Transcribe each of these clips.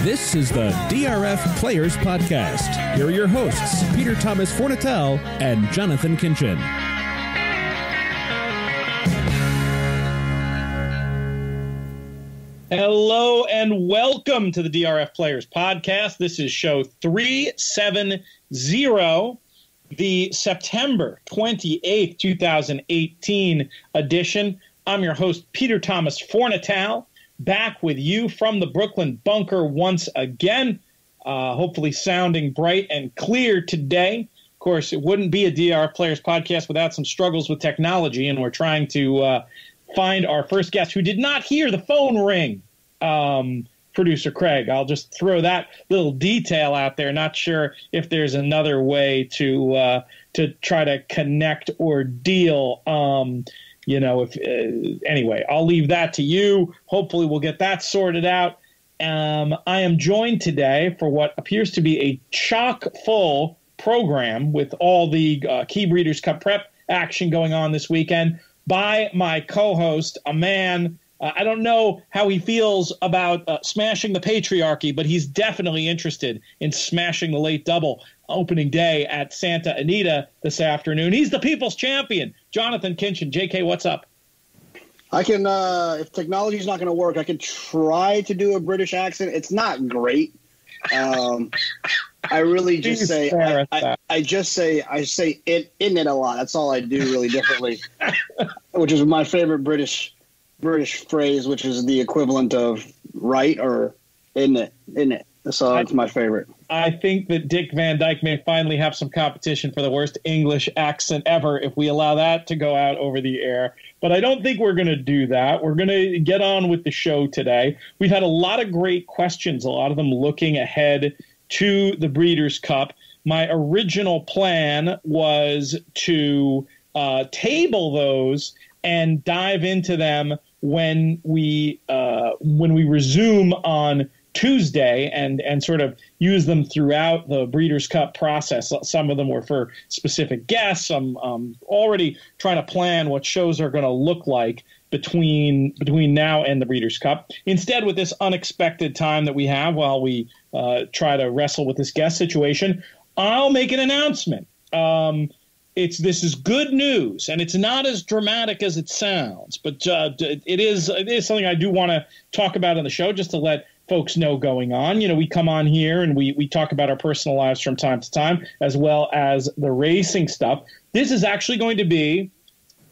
This is the DRF Players Podcast. Here are your hosts, Peter Thomas Fornatel and Jonathan Kinchin. Hello and welcome to the DRF Players Podcast. This is show 370, the September 28th, 2018 edition. I'm your host, Peter Thomas Fornatal, back with you from the Brooklyn bunker once again, hopefully sounding bright and clear today. Of course, it wouldn't be a DRF Players Podcast without some struggles with technology, and we're trying to find our first guest who did not hear the phone ring. Producer Craig, I'll just throw that little detail out there. Not sure if there's another way to try to connect or deal. Anyway, I'll leave that to you. Hopefully we'll get that sorted out. I am joined today for what appears to be a chock-full program with all the Key Breeders' Cup prep action going on this weekend by my co-host, a man. I don't know how he feels about smashing the patriarchy, but he's definitely interested in smashing the late double opening day at Santa Anita this afternoon. He's the people's champion, Jonathan Kinchin. JK, what's up? I can, if technology's not going to work, I can try to do a British accent. It's not great. I really just say, I say it in it a lot. That's all I do really differently, which is my favorite British phrase, which is the equivalent of right or in it. So it's my favorite. I think that Dick Van Dyke may finally have some competition for the worst English accent ever if we allow that to go out over the air. But I don't think we're going to do that. We're going to get on with the show today. We've had a lot of great questions, a lot of them looking ahead to the Breeders' Cup. My original plan was to table those and dive into them when we resume on Tuesday and sort of use them throughout the Breeders' Cup process. Some of them were for specific guests. I'm already trying to plan what shows are going to look like between now and the Breeders' Cup. Instead, with this unexpected time that we have while we try to wrestle with this guest situation, I'll make an announcement. This is good news, and it's not as dramatic as it sounds, but it is something I do want to talk about on the show just to let folks know going on. You know, we come on here and we talk about our personal lives from time to time, as well as the racing stuff. This is actually going to be,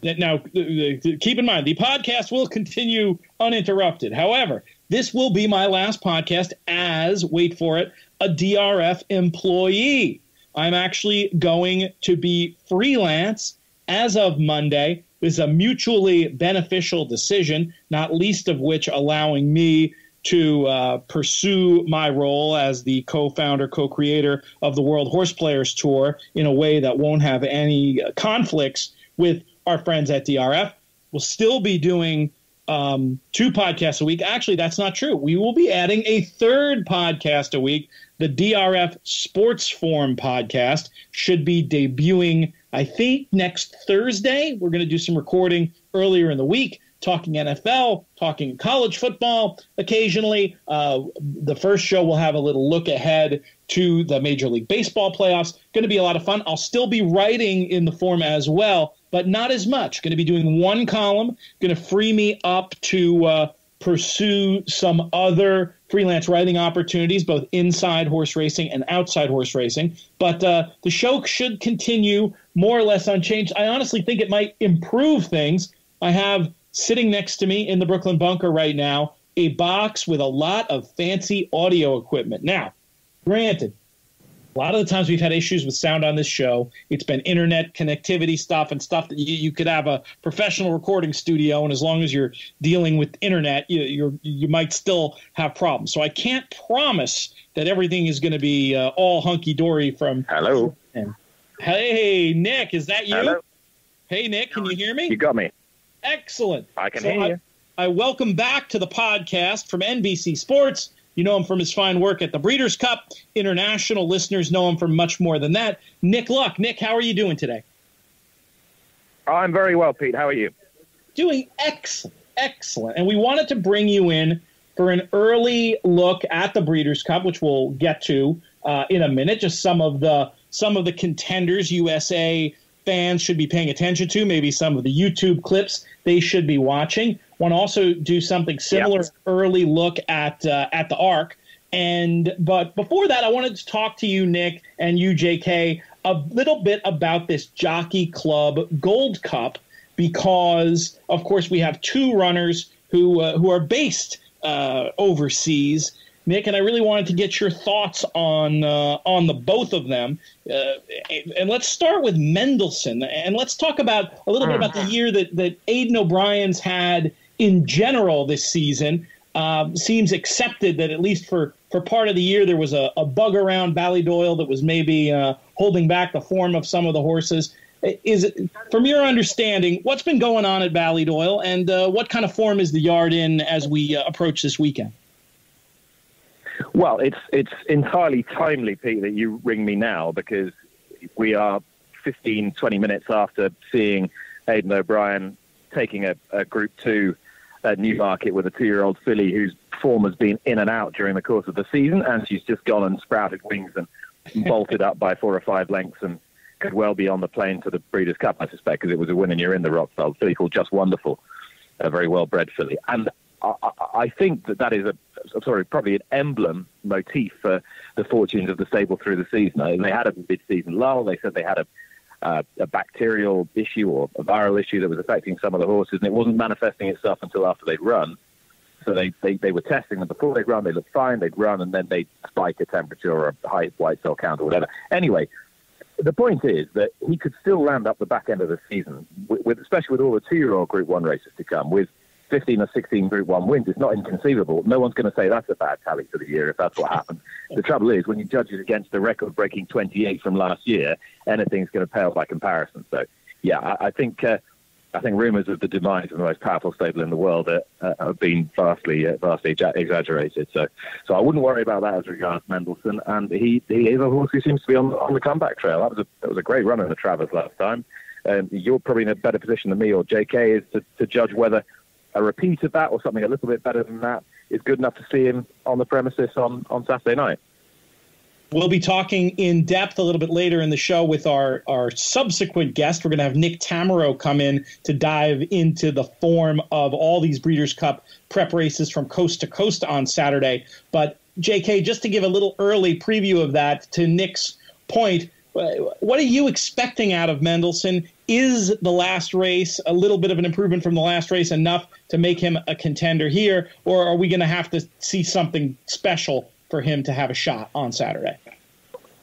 now keep in mind, the podcast will continue uninterrupted. However, this will be my last podcast as, wait for it, a DRF employee. I'm actually going to be freelance as of Monday. This is a mutually beneficial decision, not least of which allowing me to pursue my role as the co-founder, co-creator of the World Horse Players Tour in a way that won't have any conflicts with our friends at DRF. We'll still be doing 2 podcasts a week. Actually, that's not true. We will be adding a 3rd podcast a week. The DRF Sports Forum podcast should be debuting, I think, next Thursday. We're going to do some recording earlier in the week, talking NFL, talking college football occasionally. The first show will have a little look ahead to the Major League Baseball playoffs. Going to be a lot of fun. I'll still be writing in the form as well, but not as much. Going to be doing 1 column. Going to free me up to pursue some other freelance writing opportunities, both inside horse racing and outside horse racing. But the show should continue more or less unchanged. I honestly think it might improve things. I have sitting next to me in the Brooklyn bunker right now a box with a lot of fancy audio equipment. Now, granted, a lot of the times we've had issues with sound on this show. It's been internet connectivity stuff and stuff that you could have a professional recording studio, and as long as you're dealing with internet, you might still have problems. So I can't promise that everything is going to be all hunky-dory from... Hello. Hey, Nick, is that you? Hello. Hey, Nick, can you hear me? You got me. Excellent. I can hear you. I welcome back to the podcast from NBC Sports. You know him from his fine work at the Breeders' Cup. International listeners know him for much more than that. Nick Luck. Nick, how are you doing today? I'm very well, Pete. How are you? Doing excellent. And we wanted to bring you in for an early look at the Breeders' Cup, which we'll get to in a minute. Just some of the contenders USA fans should be paying attention to, maybe some of the YouTube clips they should be watching. Want to also do something similar, early look at the ARC. But before that, I wanted to talk to you, Nick, and you, JK, a little bit about this Jockey Club Gold Cup, because, of course, we have two runners who are based overseas. Nick, and I really wanted to get your thoughts on the both of them. And let's start with Mendelssohn, and let's talk about a little bit about the year that Aidan O'Brien's had in general this season. Seems accepted that at least for part of the year there was a bug around Ballydoyle that was maybe holding back the form of some of the horses. Is it, from your understanding, what's been going on at Ballydoyle, and what kind of form is the yard in as we approach this weekend? Well, it's entirely timely, Pete, that you ring me now, because we are 15, 20 minutes after seeing Aidan O'Brien taking a Group 2 at Newmarket with a 2-year-old filly whose form has been in and out during the course of the season, and she's just gone and sprouted wings and bolted up by 4 or 5 lengths and could well be on the plane to the Breeders' Cup, I suspect, because it was a win and you're in the Rockfeld. Filly called Just Wonderful, a very well-bred filly. And I think that is probably an emblem motif for the fortunes of the stable through the season. They had a mid-season lull. They said they had a bacterial issue or a viral issue that was affecting some of the horses, and it wasn't manifesting itself until after they'd run. So they were testing them before they'd run. They looked fine. They'd run, and then they'd spike a temperature or a high white cell count or whatever. Anyway, the point is that he could still land up the back end of the season, especially with all the 2-year-old Group 1 races to come, with 15 or 16 Group 1 wins. It's not inconceivable. No one's going to say that's a bad tally for the year if that's what happened. The trouble is, when you judge it against the record-breaking 28 from last year, anything's going to pale by comparison. So, yeah, I think rumours of the demise of the most powerful stable in the world have been vastly exaggerated. So I wouldn't worry about that as regards Mendelssohn. And he is a horse who seems to be on the comeback trail. That was a great run in the Travers last time. You're probably in a better position than me or JK is to judge whether a repeat of that or something a little bit better than that is good enough to see him on the premises on Saturday night. We'll be talking in depth a little bit later in the show with our subsequent guest. We're going to have Nick Tammaro come in to dive into the form of all these Breeders' Cup prep races from coast to coast on Saturday. But, JK, just to give a little early preview of that, to Nick's point, what are you expecting out of Mendelssohn? Is the last race a little bit of an improvement from the last race enough to make him a contender here, or are we going to have to see something special for him to have a shot on Saturday?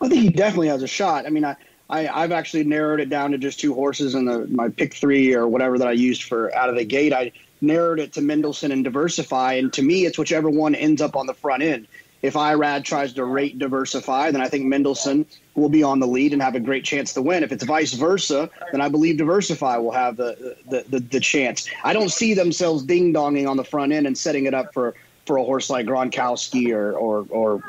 I think he definitely has a shot. I mean, I've actually narrowed it down to just 2 horses in my pick 3 or whatever that I used for out of the gate. I narrowed it to Mendelssohn and Diversify, and to me, it's whichever one ends up on the front end. If IRAD tries to rate Diversify, then I think Mendelssohn will be on the lead and have a great chance to win. If it's vice versa, then I believe Diversify will have the chance. I don't see themselves ding-donging on the front end and setting it up for a horse like Gronkowski or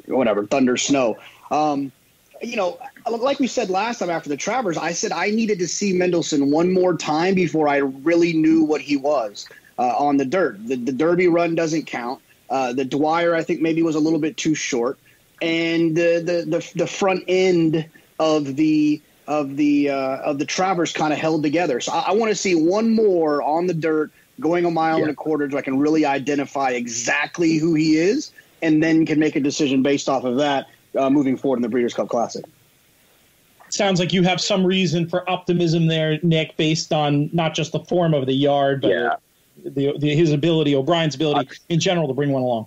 whatever, Thunder Snow. Like we said last time after the Travers, I said I needed to see Mendelssohn one more time before I really knew what he was on the dirt. The Derby run doesn't count. The Dwyer, I think, maybe was a little bit too short, and the front end of the Travers kind of held together. So I want to see one more on the dirt, going a mile and a quarter, so I can really identify exactly who he is, and then can make a decision based off of that moving forward in the Breeders' Cup Classic. Sounds like you have some reason for optimism there, Nick, based on not just the form of the yard, but his ability, O'Brien's ability in general to bring one along.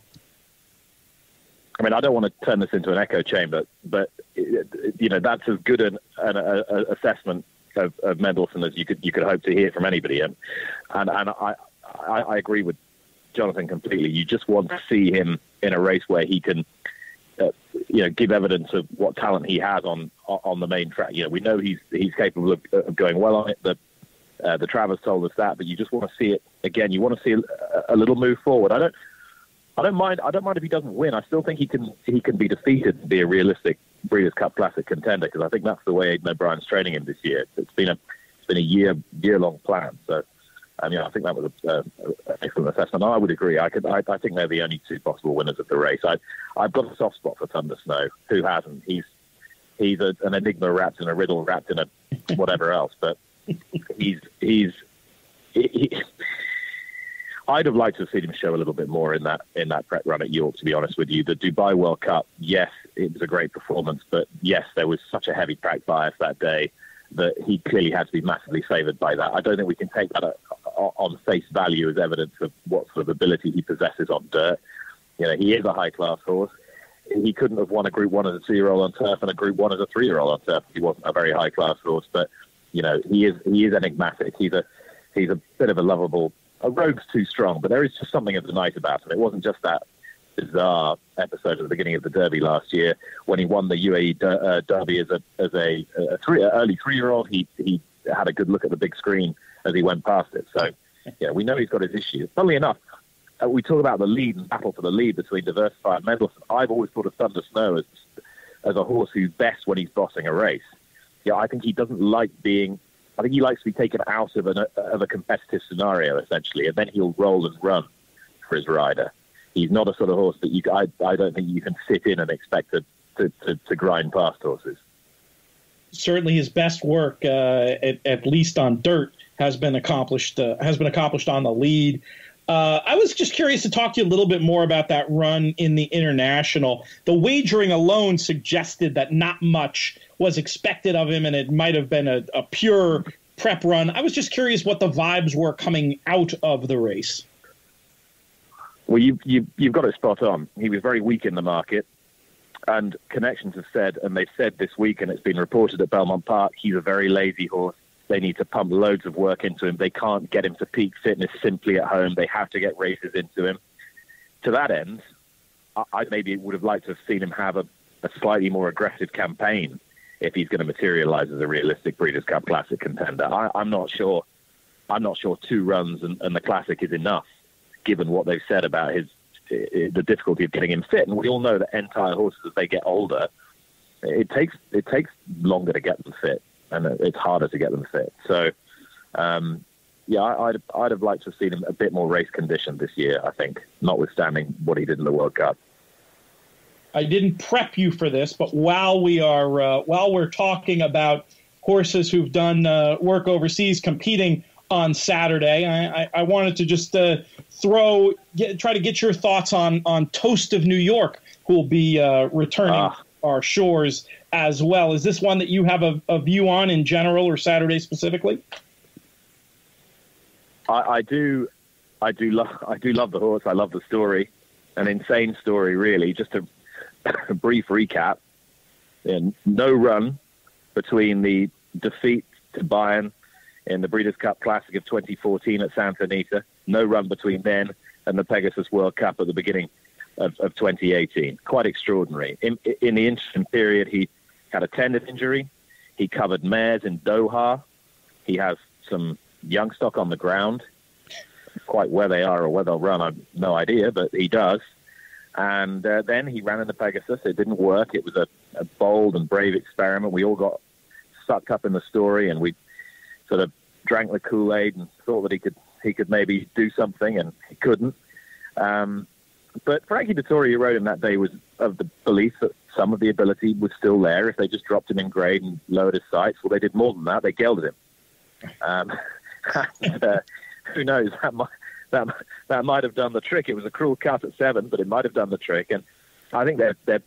I mean, I don't want to turn this into an echo chamber, but that's as good an assessment of Mendelssohn as you could hope to hear from anybody. And I agree with Jonathan completely. You just want to see him in a race where he can, give evidence of what talent he has on the main track. We know he's capable of going well on it. The Travers told us that, but you just want to see it again. You want to see a little move forward. I don't mind if he doesn't win. I still think he can be defeated and be a realistic Breeders' Cup Classic contender, because I think that's the way Aidan O'Brien's training him this year. It's been a year-long plan. So I think that was an excellent assessment. I would agree. I think they're the only two possible winners of the race. I've got a soft spot for Thunder Snow. Who hasn't? He's an enigma wrapped in a riddle, wrapped in a whatever else. But I'd have liked to have seen him show a little bit more in that prep run at York, to be honest with you. The Dubai World Cup, yes, it was a great performance, but yes, there was such a heavy track bias that day that he clearly had to be massively favoured by that. I don't think we can take that on face value as evidence of what sort of ability he possesses on dirt. He is a high-class horse. He couldn't have won a Group 1 as a 2-year-old on turf and a Group 1 as a 3-year-old on turf. He wasn't a very high-class horse, but, he is enigmatic. He's a bit of a lovable... A rogue's too strong, but there is just something of the night about him. It wasn't just that bizarre episode at the beginning of the Derby last year when he won the UAE Derby as a early 3-year-old. He had a good look at the big screen as he went past it. So, we know he's got his issues. Funnily enough, we talk about the lead and battle for the lead between Diversified and Mendelssohn. I've always thought of Thunder Snow as a horse who's best when he's bossing a race. I think he doesn't like being... I think he likes to be taken out of a competitive scenario, essentially, and then he'll roll and run for his rider. He's not a sort of horse that I don't think you can sit in and expect to grind past horses. Certainly, his best work, at least on dirt, has been accomplished on the lead. I was just curious to talk to you a little bit more about that run in the International. The wagering alone suggested that not much was expected of him, and it might have been a pure prep run. I was just curious what the vibes were coming out of the race. Well, you've got it spot on. He was very weak in the market, and connections have said, and they've said this week, and it's been reported at Belmont Park, he's a very lazy horse. They need to pump loads of work into him. They can't get him to peak fitness simply at home. They have to get races into him. To that end, I maybe would have liked to have seen him have a slightly more aggressive campaign if he's going to materialise as a realistic Breeders' Cup Classic contender. I'm not sure 2 runs and the Classic is enough, given what they've said about the difficulty of getting him fit. And we all know that entire horses, as they get older, it takes longer to get them fit. And it's harder to get them fit. So, I'd have liked to have seen him a bit more race conditioned this year, I think, notwithstanding what he did in the World Cup. I didn't prep you for this, but while we're talking about horses who've done work overseas competing on Saturday, I wanted to just try to get your thoughts on Toast of New York, who will be returning our shores as well. Is this one that you have a view on in general or Saturday specifically? I do love the horse. I love the story. An insane story, really. Just a brief recap. No run between the defeat to Bayern in the Breeders' Cup Classic of 2014 at Santa Anita. No run between then and the Pegasus World Cup at the beginning of 2018. Quite extraordinary. In the interim period, he had a tendon injury. He covered mares in Doha. He has some young stock on the ground. Quite where they are or where they'll run, I've no idea, but he does. And then he ran in the Pegasus. It didn't work. It was a bold and brave experiment. We all got sucked up in the story, and we sort of drank the Kool-Aid and thought that he could maybe do something, and he couldn't. But Frankie Dettori, who rode him that day, was of the belief that some of the ability was still there if they just dropped him in grade and lowered his sights. Well, they did more than that. They gelded him. Who knows? That might have done the trick. It was a cruel cut at 7, but it might have done the trick. And I think that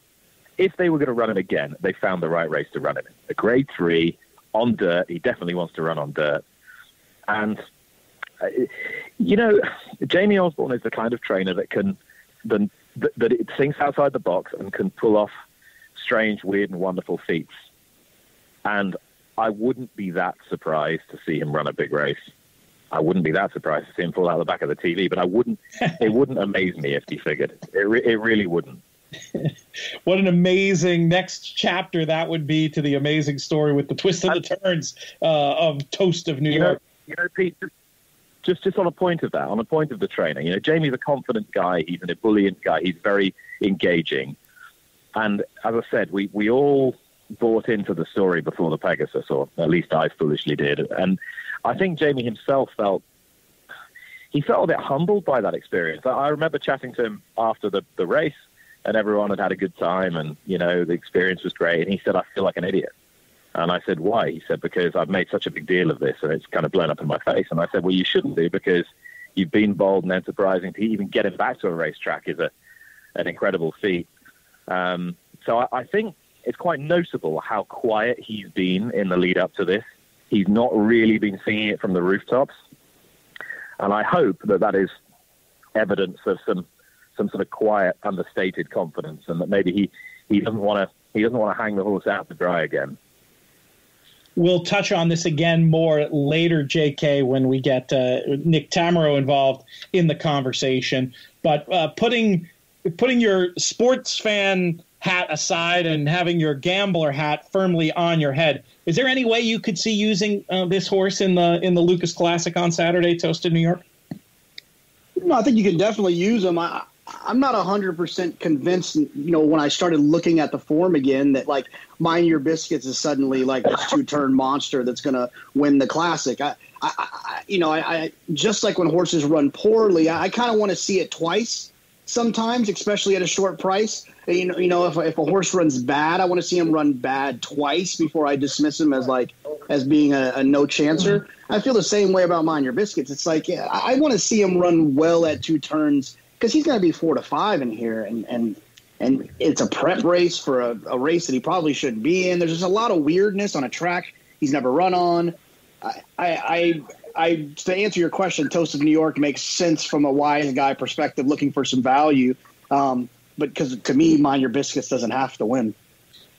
if they were going to run him again, they found the right race to run him in. A grade 3 on dirt. He definitely wants to run on dirt. And Jamie Osborne is the kind of trainer that that it thinks outside the box and can pull off strange, weird, and wonderful feats. And I wouldn't be that surprised to see him run a big race. I wouldn't be that surprised to see him fall out the back of the TV, but it wouldn't amaze me if he figured. It really wouldn't. What an amazing next chapter that would be to the amazing story with the twists and the turns of Toast of New York. Pete, just on a point of that, on a point of the trainer, Jamie's a confident guy. He's an ebullient guy. He's very engaging. And as I said, we all bought into the story before the Pegasus, or at least I foolishly did. And I think Jamie himself felt he felt a bit humbled by that experience. I remember chatting to him after the race, and everyone had a good time, and, you know, the experience was great. And he said, I feel like an idiot. And I said, why? He said, because I've made such a big deal of this, and it's kind of blown up in my face. And I said, well, you shouldn't do, because you've been bold and enterprising. To even get him back to a racetrack is an incredible feat. So I think it's quite notable how quiet he's been in the lead up to this. He's not really been singing it from the rooftops. And I hope that is evidence of some sort of quiet, understated confidence, and that maybe he doesn't want to hang the horse out to dry again. We'll touch on this again more later, JK, when we get Nick Tammaro involved in the conversation. But putting your sports fan hat aside and having your gambler hat firmly on your head, is there any way you could see using this horse in the Lucas Classic on Saturday, Toasted New York? No, I think you can definitely use them. I'm not 100% convinced, you know, when I started looking at the form again, that like Mind Your Biscuits is suddenly like this 2-turn monster that's going to win the Classic. I just like when horses run poorly, I kind of want to see it twice sometimes, especially at a short price. You know, if a horse runs bad, I want to see him run bad twice before I dismiss him as being a no chancer. I feel the same way about Mind Your Biscuits. It's like, yeah, I want to see him run well at 2 turns, because he's going to be 4 to 5 in here, and it's a prep race for a race that he probably shouldn't be in. There's just a lot of weirdness on a track he's never run on. To answer your question, Toasted New York makes sense from a wise guy perspective, looking for some value. But because to me, Mind Your Biscuits doesn't have to win.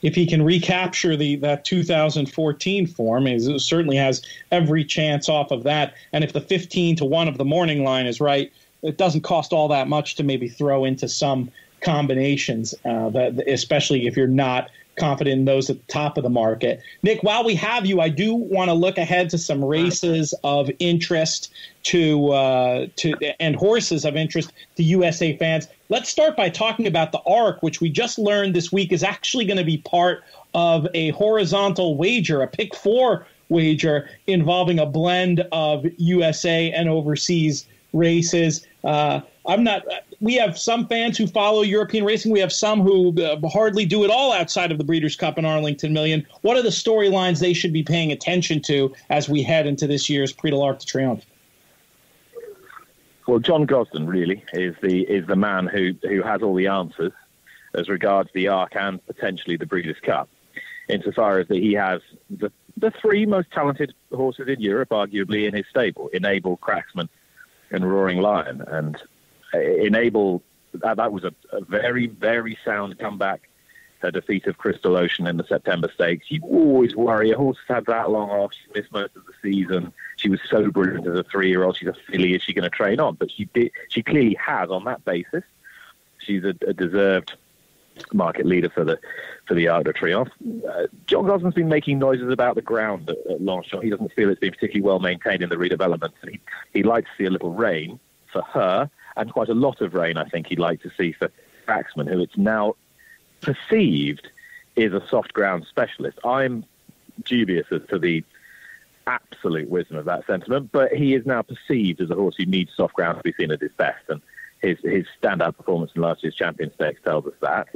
If he can recapture that 2014 form, he certainly has every chance off of that. And if the 15-1 of the morning line is right, it doesn't cost all that much to maybe throw into some combinations, especially if you're not confident in those at the top of the market. Nick, while we have you, I do want to look ahead to some races of interest and horses of interest to USA fans. Let's start by talking about the ARC, which we just learned this week is actually going to be part of a horizontal wager, a pick 4 wager involving a blend of USA and overseas races. We have some fans who follow European racing. We have some who hardly do it all outside of the Breeders' Cup and Arlington Million. What are the storylines they should be paying attention to as we head into this year's Prix de l'Arc de Triomphe? Well, John Gosden really is the man who has all the answers as regards the ARC and potentially the Breeders' Cup, insofar as that he has the 3 most talented horses in Europe, arguably, in his stable: Enable, Cracksman, and Roaring Lion. And Enable, that was a very, very sound comeback. Her defeat of Crystal Ocean in the September Stakes. You always worry, a horse has had that long off, she missed most of the season, she was so brilliant as a 3-year-old, she's a filly, is she going to train on? But she clearly has on that basis. She's a deserved market leader for the Arc de Triomphe. John Gosden's been making noises about the ground at Longchamp. He doesn't feel it's been particularly well maintained in the redevelopment, and he'd like to see a little rain for her, and quite a lot of rain, I think, he'd like to see for Cracksman, who it's now perceived is a soft ground specialist. I'm dubious as to the absolute wisdom of that sentiment, but he is now perceived as a horse who needs soft ground to be seen at his best, and his standout performance in last year's Champion Stakes tells us that.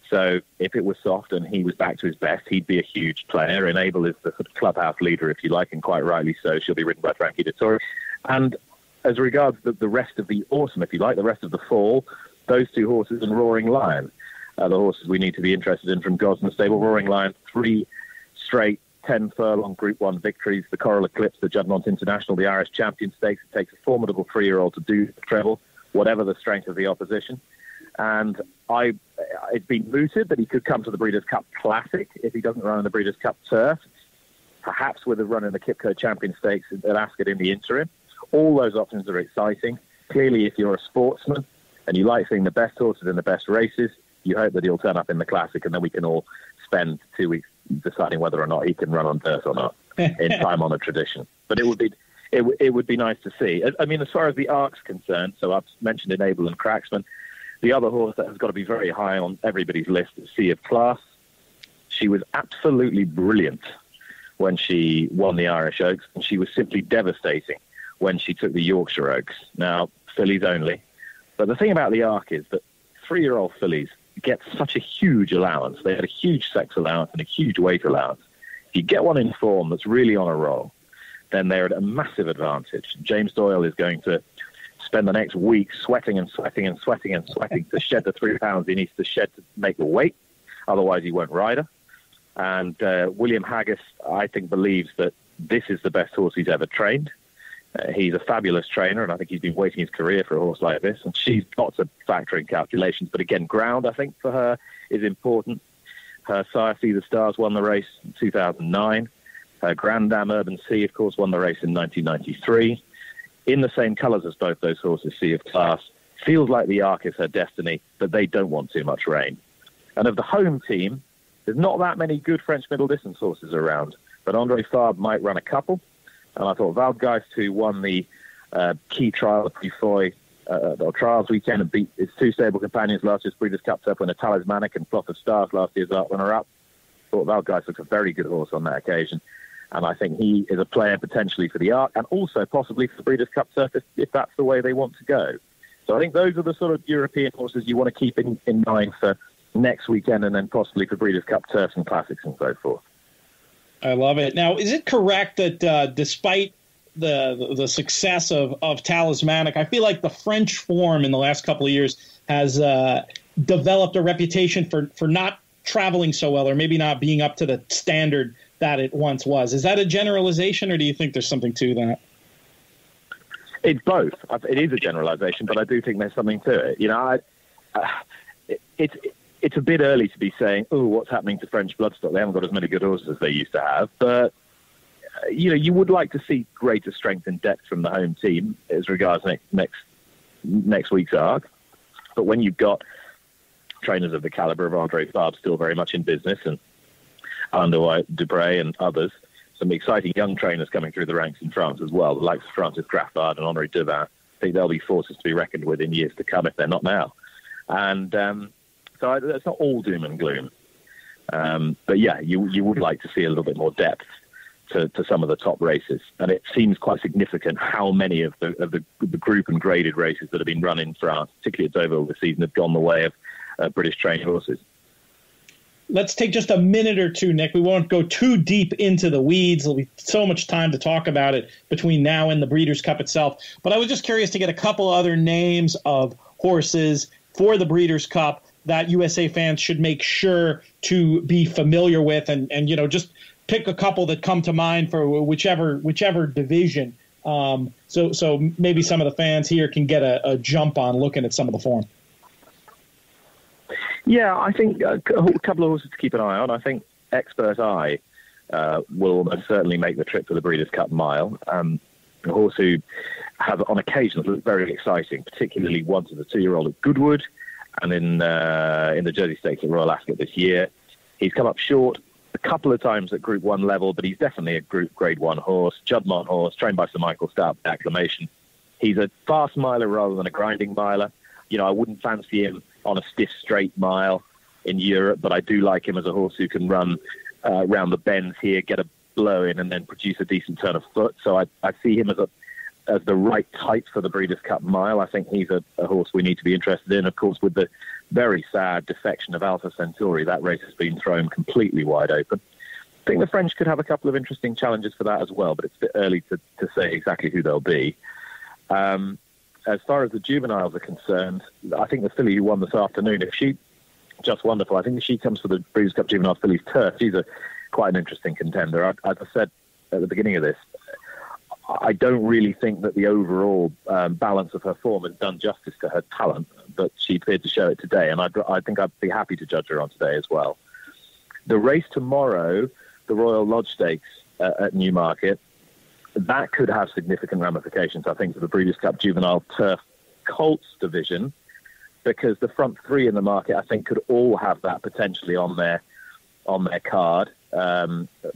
So if it was soft and he was back to his best, he'd be a huge player. Enable is the sort of clubhouse leader, if you like, and quite rightly so. She'll be ridden by Frankie Dettori. And as regards the rest of the autumn, if you like, the rest of the fall, those 2 horses and Roaring Lion are the horses we need to be interested in from Gosden's stable. Roaring Lion, 3 straight 10-furlong Group 1 victories, the Coral Eclipse, the Juddmonte International, the Irish Champion Stakes. It takes a formidable 3-year-old to do the treble, whatever the strength of the opposition. And it's been mooted that he could come to the Breeders' Cup Classic if he doesn't run in the Breeders' Cup Turf, perhaps with a run in the Kipco Champion Stakes at Ascot in the interim. All those options are exciting. Clearly, if you're a sportsman and you like seeing the best horses in the best races, you hope that he'll turn up in the Classic, and then we can all spend 2 weeks deciding whether or not he can run on dirt or not in time-honoured tradition. But it would be nice to see. I mean, as far as the ARC's concerned, so I've mentioned Enable and Cracksman. The other horse that has got to be very high on everybody's list is Sea of Class. She was absolutely brilliant when she won the Irish Oaks, and she was simply devastating when she took the Yorkshire Oaks. Now, fillies only. But the thing about the Arc is that 3-year-old fillies get such a huge allowance. They had a huge sex allowance and a huge weight allowance. If you get one in form that's really on a roll, then they're at a massive advantage. James Doyle is going to spend the next week sweating and sweating and sweating and sweating to shed the 3 pounds he needs to shed to make the weight. Otherwise, he won't ride her. And William Haggis, I think, believes that this is the best horse he's ever trained. He's a fabulous trainer, and I think he's been waiting his career for a horse like this. And she's got to factor in calculations. But again, ground, I think, for her is important. Her sire, See the Stars, won the race in 2009. Her Grandam Urban Sea, of course, won the race in 1993. In the same colours as both those horses, Sea of Class. Feels like the Arc is her destiny, but they don't want too much rain. And of the home team, there's not that many good French middle distance horses around. But André Fabre might run a couple. And I thought Valgeist, who won the key trial of Pufoy, or trials weekend and beat his 2 stable companions last year's Breeders' Cup Turf winner Talismanic and Flock of Stars last year's Art runner-up. Thought Valgeist looks a very good horse on that occasion. And I think he is a player potentially for the Arc and also possibly for the Breeders' Cup Turf if that's the way they want to go. So I think those are the sort of European horses you want to keep in mind for next weekend and then possibly for Breeders' Cup Turfs and Classics and so forth. I love it. Now, is it correct that despite the success of Talismanic, I feel like the French form in the last couple of years has developed a reputation for not traveling so well or maybe not being up to the standard that it once was? Is that a generalization, or do you think there's something to that? It's both. It is a generalization, but I do think there's something to it. You know, it's a bit early to be saying, oh, what's happening to French bloodstock? They haven't got as many good horses as they used to have. But, you know, you would like to see greater strength and depth from the home team as regards next week's Arc. But when you've got trainers of the caliber of André Fabre still very much in business, and Alain Dubray and others, some exciting young trainers coming through the ranks in France as well, the likes of Francis Graffard and Henri Devin. I think they'll be forces to be reckoned with in years to come if they're not now. And so it's not all doom and gloom. But yeah, you would like to see a little bit more depth to some of the top races. And it seems quite significant how many of the group and graded races that have been run in France, particularly at Deauville this season, have gone the way of British trained horses. Let's take just a minute or two, Nick. We won't go too deep into the weeds. There'll be so much time to talk about it between now and the Breeders' Cup itself. But I was just curious to get a couple other names of horses for the Breeders' Cup that USA fans should make sure to be familiar with, and you know, just pick a couple that come to mind for whichever division. So maybe some of the fans here can get a jump on looking at some of the form. Yeah, I think a couple of horses to keep an eye on. I think Expert Eye will almost certainly make the trip to the Breeders' Cup Mile. A horse who have on occasions looked very exciting, particularly once as a 2-year-old at Goodwood and in the Jersey Stakes at Royal Ascot this year. He's come up short a couple of times at Group 1 level, but he's definitely a Grade 1 horse, Juddmonte horse, trained by Sir Michael Stout, acclamation. He's a fast miler rather than a grinding miler. You know, I wouldn't fancy him on a stiff straight mile in Europe, but I do like him as a horse who can run around the bends here, get a blow in, and then produce a decent turn of foot. So I see him as the right type for the Breeders' Cup Mile. I think he's a horse we need to be interested in. Of course, with the very sad defection of Alpha Centauri, that race has been thrown completely wide open. I think the French could have a couple of interesting challenges for that as well, but it's a bit early to say exactly who they'll be. As far as the juveniles are concerned, I think the filly who won this afternoon, if she just wonderful, I think if she comes for the Breeders' Cup Juvenile Fillies Turf, she's quite an interesting contender. As I said at the beginning of this, I don't really think that the overall balance of her form has done justice to her talent, but she appeared to show it today, and I think I'd be happy to judge her on today as well. The race tomorrow, the Royal Lodge Stakes at Newmarket, that could have significant ramifications, I think, for the Breeders' Cup Juvenile Turf Colts division, because the front three in the market, I think, could all have that potentially on their card.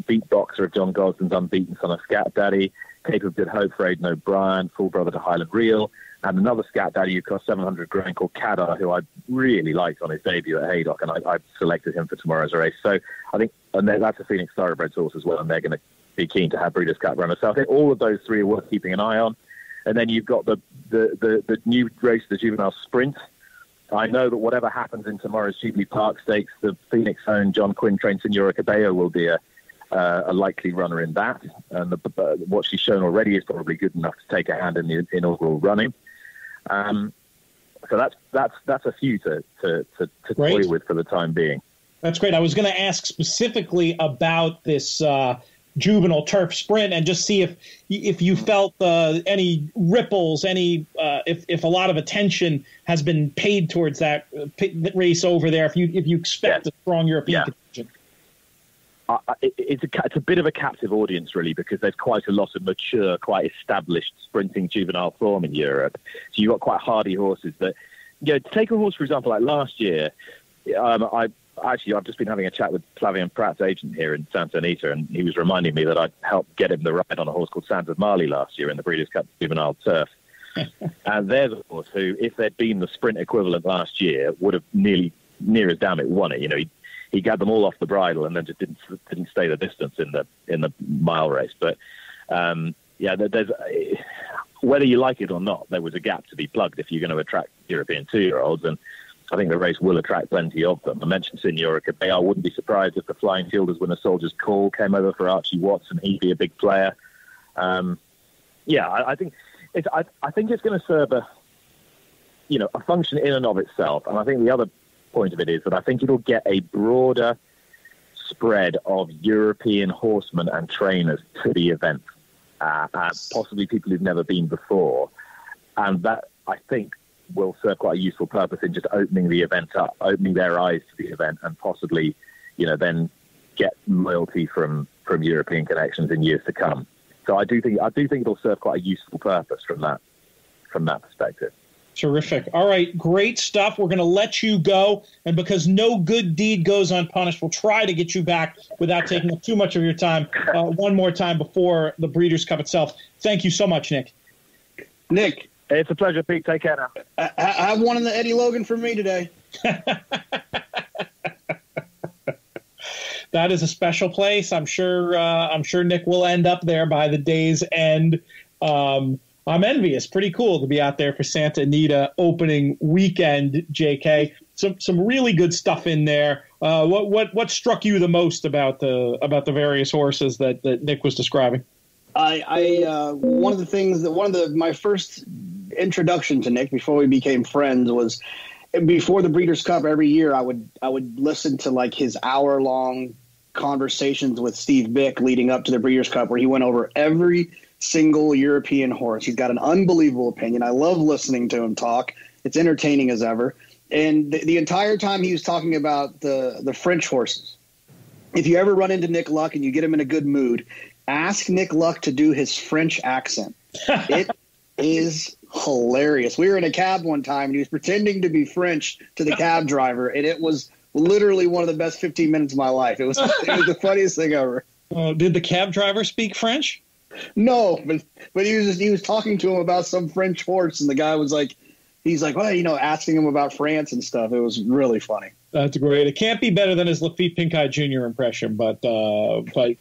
Beat Boxer of John Gosden's Unbeaten Son of Scat Daddy, Cape of Good Hope for Aidan O'Brien, Full Brother to Highland Reel, and another Scat Daddy who cost 700 grand called Cadar, who I really liked on his debut at Haydock, and I selected him for tomorrow's race. So I think, and that's a Phoenix Thoroughbred horse as well, and they're going to be keen to have Breeders' Cup runners. So I think all of those three are worth keeping an eye on. And then you've got the new race, the Juvenile Sprint. I know that whatever happens in tomorrow's Jubilee Park Stakes, the Phoenix owned John Quinn trained Senora Cabello will be a likely runner in that. And what she's shown already is probably good enough to take a hand in the inaugural running. So that's a few to toy with for the time being. That's great. I was going to ask specifically about this juvenile turf sprint and just see if you felt any ripples, if a lot of attention has been paid towards that race over there. If you expect a strong European contingent. It's a bit of a captive audience, really, because there's quite a lot of mature, quite established sprinting juvenile form in Europe. So you've got quite hardy horses that, take a horse, for example, like last year. I've just been having a chat with Flavien Prat's agent here in Santa Anita, and he was reminding me that I helped get him the ride on a horse called Sands of Mali last year in the Breeders' Cup Juvenile Turf. And there's a horse who, if there'd been the sprint equivalent last year, would have near as damn it won it. He got them all off the bridle and then just didn't stay the distance in the mile race. But there's whether you like it or not, there was a gap to be plugged if you're going to attract European 2-year-olds, and I think the race will attract plenty of them. I mentioned Senora Cabello. I wouldn't be surprised if the Flying Fielders Win a Soldier's Call came over for Archie Watson. He'd be a big player. I think it's going to serve a function in and of itself. And I think the other point of it is that I think it'll get a broader spread of European horsemen and trainers to the event, possibly people who've never been before. And that, I think, will serve quite a useful purpose in just opening the event up, opening their eyes to the event, and possibly, then get loyalty from European connections in years to come. So I do think it'll serve quite a useful purpose from that perspective. Terrific. All right, great stuff. We're going to let you go, and because no good deed goes unpunished, we'll try to get you back without taking up too much of your time one more time before the Breeders' Cup itself. Thank you so much, Nick. Nick. It's a pleasure, Pete. Take care now. Have one in the Eddie Logan for me today. That is a special place. I'm sure Nick will end up there by the day's end. I'm envious. Pretty cool to be out there for Santa Anita opening weekend, JK. Some really good stuff in there. What struck you the most about the various horses that Nick was describing? One of my first introduction to Nick before we became friends was before the Breeders' Cup. Every year I would listen to like his hour-long conversations with Steve Bick leading up to the Breeders' Cup, where he went over every single European horse. He's got an unbelievable opinion. I love listening to him talk. It's entertaining as ever. And the entire time he was talking about the French horses. If you ever run into Nick Luck and you get him in a good mood, ask Nick Luck to do his French accent. It is hilarious. We were in a cab one time, and he was pretending to be French to the cab driver, and it was literally one of the best 15 minutes of my life. It was the funniest thing ever. Did the cab driver speak French? No, but he was talking to him about some French horse, and the guy was like, well, asking him about France and stuff. It was really funny. That's great. It can't be better than his Lafitte Pincay Jr. impression, but I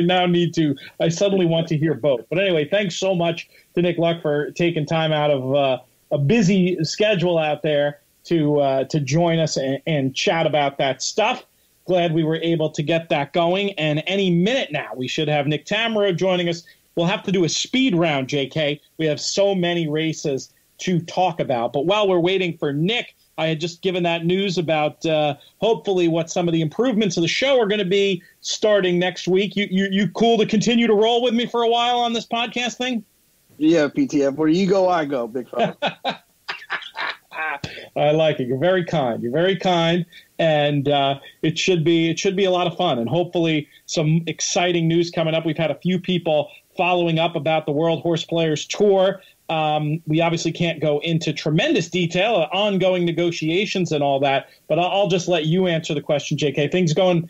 now need to. I suddenly want to hear both. But anyway, thanks so much to Nick Luck for taking time out of a busy schedule out there to join us and chat about that stuff. Glad we were able to get that going. And any minute now, we should have Nick Tammaro joining us. We'll have to do a speed round, JK. We have so many races to talk about. But while we're waiting for Nick, I had just given that news about hopefully what some of the improvements of the show are going to be starting next week. You cool to continue to roll with me for a while on this podcast thing? Yeah, PTF. Where you go, I go, big fella. I like it. You're very kind. And it should be a lot of fun, and hopefully some exciting news coming up. We've had a few people following up about the World Horse Players Tour. We obviously can't go into tremendous detail, ongoing negotiations and all that, but I'll just let you answer the question, JK.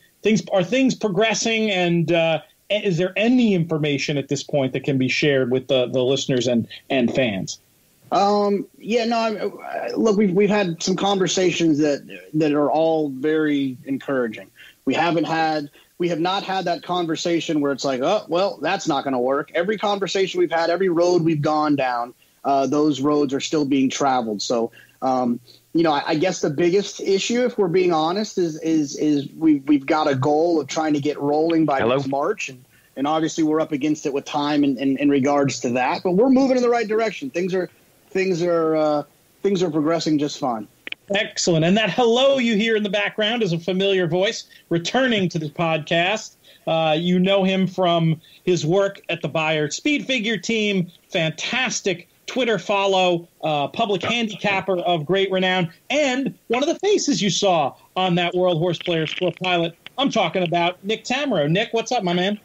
Are things progressing, and is there any information at this point that can be shared with the listeners and fans? Look, we've had some conversations that are all very encouraging. We we have not had that conversation where it's like, oh, well, that's not going to work. Every conversation we've had, every road we've gone down, those roads are still being traveled. So, I guess the biggest issue, if we're being honest, is we've got a goal of trying to get rolling by next March. And obviously we're up against it with time in regards to that. But we're moving in the right direction. Things are progressing just fine. Excellent. And that hello you hear in the background is a familiar voice returning to the podcast. You know him from his work at the Bayard Speed Figure Team. Fantastic Twitter follow, public handicapper of great renown, and one of the faces you saw on that World Horse Players Tour pilot. I'm talking about Nick Tammaro. Nick, what's up, my man?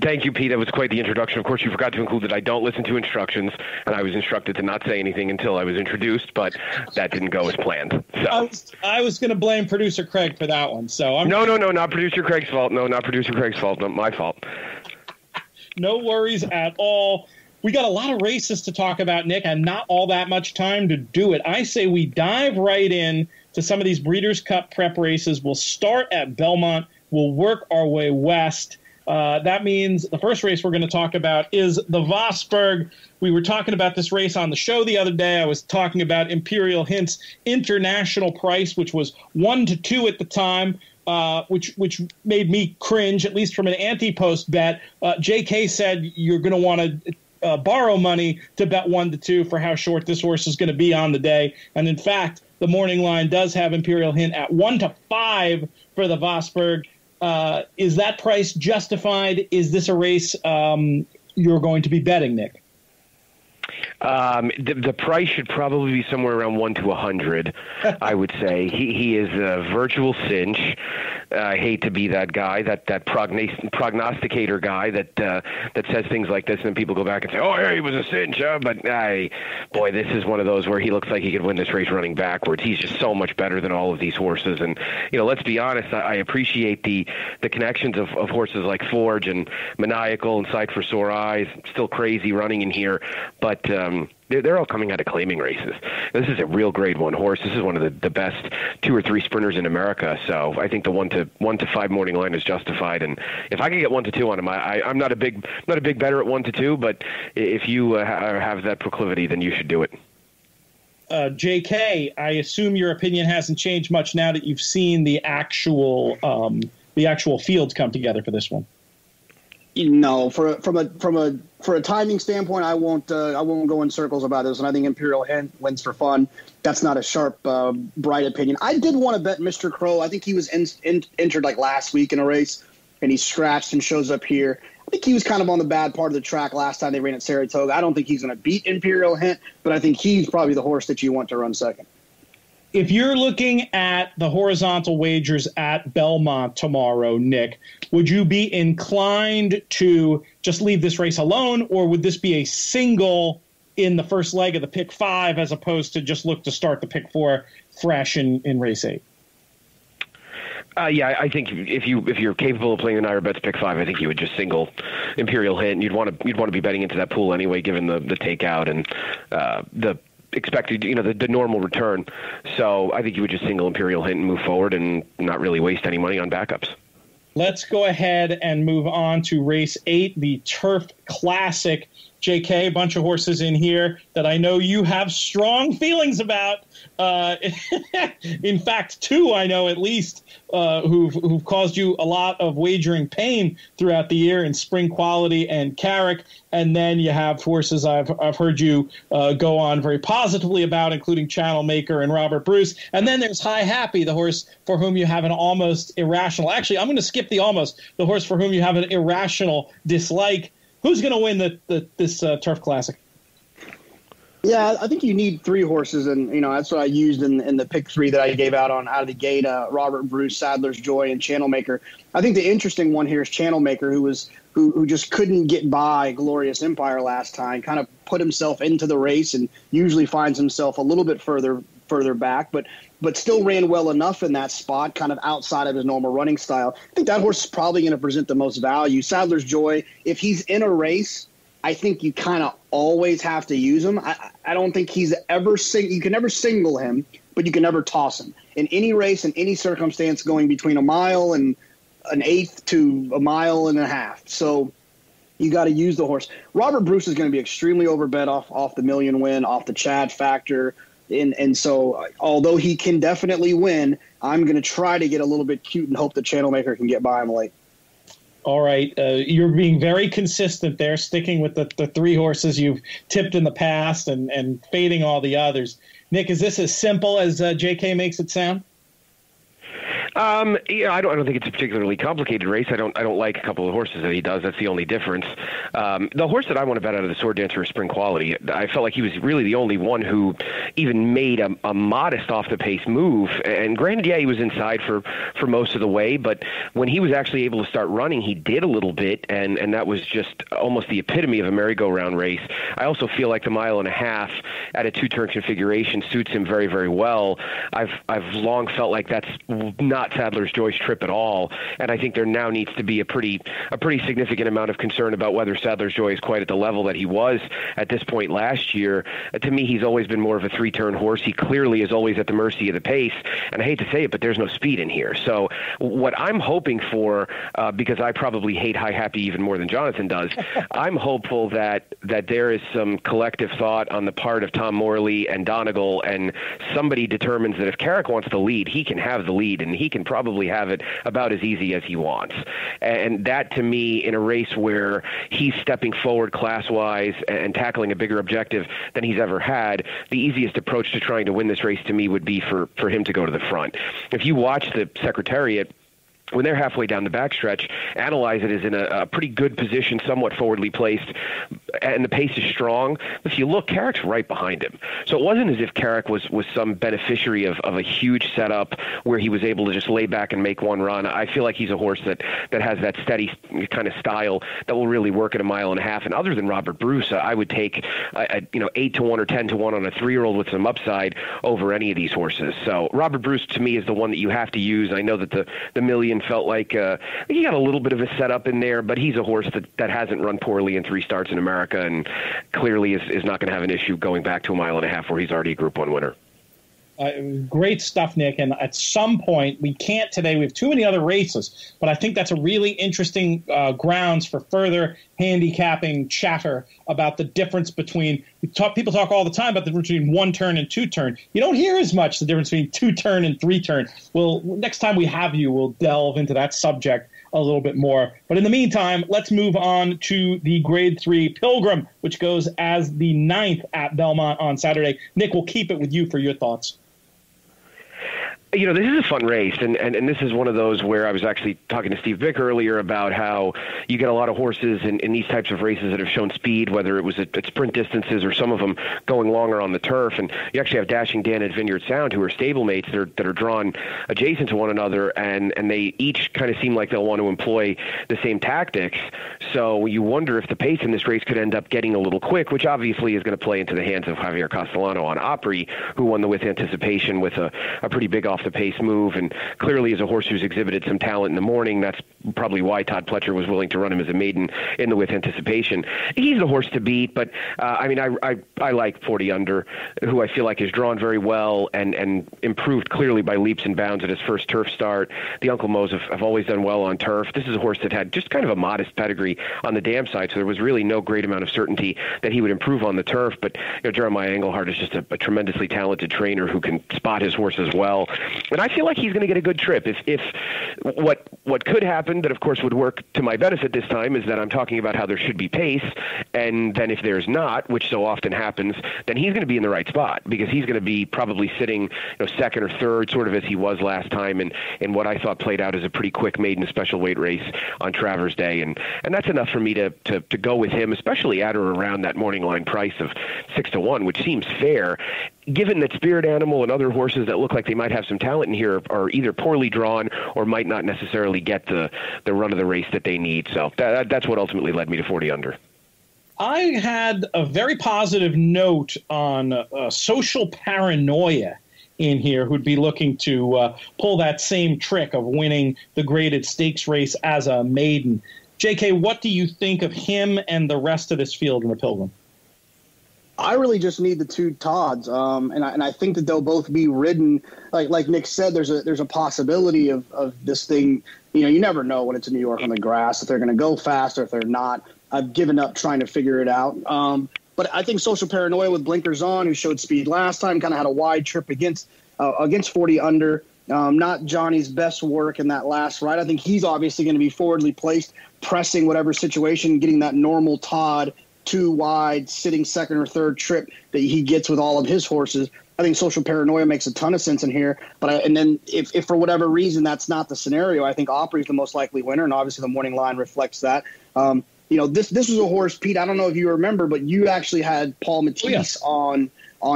Thank you, Pete. That was quite the introduction. Of course, you forgot to include that I don't listen to instructions, and I was instructed to not say anything until I was introduced, but that didn't go as planned. So I was going to blame producer Craig for that one. So No, not producer Craig's fault. No, not producer Craig's fault. Not my fault. No worries at all. We got a lot of races to talk about, Nick, and not all that much time to do it. I say we dive right in to some of these Breeders' Cup prep races. We'll start at Belmont. We'll work our way west. That means the first race we're going to talk about is the Vosburg. We were talking about this race on the show the other day. I was talking about Imperial Hint's international price, which was 1-2 at the time, which made me cringe, at least from an anti-post bet. JK said you're going to want to borrow money to bet 1-2 for how short this horse is going to be on the day. And in fact, the morning line does have Imperial Hint at 1-5 for the Vosburg. Is that price justified? Is this a race you're going to be betting, Nick? The price should probably be somewhere around 1-100. I would say he is a virtual cinch. I hate to be that guy, that prognosticator guy that says things like this, and then people go back and say, "Oh, yeah, he was a cinch." But boy, this is one of those where he looks like he could win this race running backwards. He's just so much better than all of these horses, and let's be honest. I appreciate the connections of horses like Forge and Maniacal and Sight for Sore Eyes. Still crazy running in here, but they're all coming out of claiming races. This is a real Grade 1 horse. This is one of the best 2 or 3 sprinters in America. So I think the 1-5 morning line is justified. And if I can get 1-2 on him, I'm not a big better at 1-2. But if you have that proclivity, then you should do it. JK, I assume your opinion hasn't changed much now that you've seen the actual fields come together for this one. No, from a timing standpoint, I won't go in circles about this, and I think Imperial Hint wins for fun. That's not a sharp, bright opinion. I did want to bet Mr. Crow. I think he was entered like last week in a race, and he scratched and shows up here. I think he was kind of on the bad part of the track last time they ran at Saratoga. I don't think he's going to beat Imperial Hint, but I think he's probably the horse that you want to run second. If you're looking at the horizontal wagers at Belmont tomorrow, Nick, would you be inclined to just leave this race alone, or would this be a single in the first leg of the pick 5 as opposed to just look to start the pick 4 fresh in race 8? Yeah, I think if you're capable of playing the Naira Bets pick 5, I think you would just single Imperial Hint, and you'd want to be betting into that pool anyway, given the takeout and the expected, the normal return. So I think you would just single Imperial Hint and move forward and not really waste any money on backups. Let's go ahead and move on to race 8, the Turf Classic. JK, a bunch of horses in here that I know you have strong feelings about. In fact, 2 I know at least who've caused you a lot of wagering pain throughout the year in Spring Quality and Carrick. And then you have horses I've heard you go on very positively about, including Channel Maker and Robert Bruce. And then there's High Happy, the horse for whom you have an almost irrational. Actually, I'm going to skip the almost. The horse for whom you have an irrational dislike. Who's going to win this Turf Classic? Yeah, I think you need 3 horses, and that's what I used in the pick 3 that I gave out of the gate. Robert Bruce, Sadler's Joy, and Channel Maker. I think the interesting one here is Channel Maker, who just couldn't get by Glorious Empire last time. Kind of put himself into the race and usually finds himself a little bit further back, but still ran well enough in that spot, kind of outside of his normal running style. I think that horse is probably going to present the most value. Sadler's Joy, if he's in a race, I think you kind of always have to use him. I don't think he's ever you can never single him, but you can never toss him. In any race, in any circumstance, going between a mile and an eighth to a mile and a half. So you got to use the horse. Robert Bruce is going to be extremely overbet off the million win, off the Chad factor. And so although he can definitely win, I'm going to try to get a little bit cute and hope the channel maker can get by him late. All right. You're being very consistent there, sticking with the three horses you've tipped in the past and fading all the others. Nick, is this as simple as JK makes it sound? Yeah, I don't think it's a particularly complicated race. I don't like a couple of horses that he does. That's the only difference. The horse that I want to bet out of the Sword Dancer is Spring Quality. I felt like he was really the only one who even made a modest off the pace move. And granted, yeah, he was inside for most of the way, but when he was actually able to start running, he did a little bit, and that was just almost the epitome of a merry-go-round race. I also feel like the mile and a half at a two-turn configuration suits him very, very well. I've long felt like that's not Sadler's Joy's trip at all, and I think there now needs to be a pretty significant amount of concern about whether Sadler's Joy is quite at the level that he was at this point last year. To me, he's always been more of a three-turn horse. He clearly is always at the mercy of the pace, and I hate to say it, but there's no speed in here. So what I'm hoping for, because I probably hate High Happy even more than Jonathan does, I'm hopeful that there is some collective thought on the part of Tom Morley and Donegal, and somebody determines that if Carrick wants the lead, he can have the lead, and he can probably have it about as easy as he wants. And that, to me, in a race where he's stepping forward class-wise and tackling a bigger objective than he's ever had, the easiest approach to trying to win this race to me would be for him to go to the front. If you watch the Secretariat, when they're halfway down the backstretch, Analyze It is in a pretty good position, somewhat forwardly placed, and the pace is strong. If you look, Carrick's right behind him. So it wasn't as if Carrick was some beneficiary of a huge setup where he was able to just lay back and make one run. I feel like he's a horse that has that steady kind of style that will really work at a mile and a half. And other than Robert Bruce, I would take 8 to 1 or 10 to 1 on a 3-year-old with some upside over any of these horses. So Robert Bruce, to me, is the one that you have to use. I know that the million felt like he got a little bit of a setup in there, but he's a horse that hasn't run poorly in 3 starts in America, and clearly is not going to have an issue going back to a mile and a half where he's already a Group 1 winner. Great stuff, Nick. And at some point, we can't today. We have too many other races, but I think that's a really interesting grounds for further handicapping chatter about the difference between people talk all the time about the difference between 1-turn and 2-turn. You don't hear as much the difference between 2-turn and 3-turn. Well, next time we have you, we'll delve into that subject a little bit more. But in the meantime, let's move on to the Grade 3 Pilgrim, which goes as the 9th at Belmont on Saturday. Nick, we'll keep it with you for your thoughts. You know, this is a fun race, and this is one of those where I was actually talking to Steve Bick earlier about how you get a lot of horses in these types of races that have shown speed, whether it was at sprint distances or some of them going longer on the turf. And you actually have Dashing Dan and Vineyard Sound, who are stablemates that are drawn adjacent to one another, and they each kind of seem like they'll want to employ the same tactics. So you wonder if the pace in this race could end up getting a little quick, which obviously is going to play into the hands of Javier Castellano on Opry, who won the With Anticipation with a pretty big off the pace move, and clearly is a horse who's exhibited some talent in the morning. That's probably why Todd Pletcher was willing to run him as a maiden in the With Anticipation. He's the horse to beat, but I like 40 Under, who I feel like is drawn very well and improved clearly by leaps and bounds at his first turf start. The Uncle Mo's have always done well on turf. This is a horse that had just kind of a modest pedigree on the dam side, so there was really no great amount of certainty that he would improve on the turf. But Jeremiah Engelhardt is just a tremendously talented trainer who can spot his horse as well. And I feel like he's going to get a good trip. If what could happen, that of course would work to my benefit this time, is that I'm talking about how there should be pace, and then if there's not, which so often happens, then he's going to be in the right spot, because he's going to be probably sitting second or third, sort of as he was last time in what I thought played out as a pretty quick maiden special weight race on Travers Day, and that's enough for me to go with him, especially at or around that morning line price of 6 to 1, which seems fair, given that Spirit Animal and other horses that look like they might have some talent in here are either poorly drawn or might not necessarily get the run of the race that they need. So that's what ultimately led me to 40 Under. I had a very positive note on Social Paranoia in here, who'd be looking to pull that same trick of winning the graded stakes race as a maiden. JK, what do you think of him and the rest of this field in the Pilgrim? I really just need the two Todds, and I think that they'll both be ridden. Like Nick said, there's a possibility of this thing. You never know when it's in New York on the grass if they're going to go fast or if they're not. I've given up trying to figure it out. But I think Social Paranoia with blinkers on, who showed speed last time, kind of had a wide trip against 40 under. Not Johnny's best work in that last ride. I think he's obviously going to be forwardly placed, pressing whatever situation, getting that normal Todd too wide, sitting second or third trip that he gets with all of his horses. I think Social Paranoia makes a ton of sense in here. And then if for whatever reason that's not the scenario, I think Opry is the most likely winner, and obviously the morning line reflects that. This was a horse, Pete. I don't know if you remember, but you actually had Paul Matisse on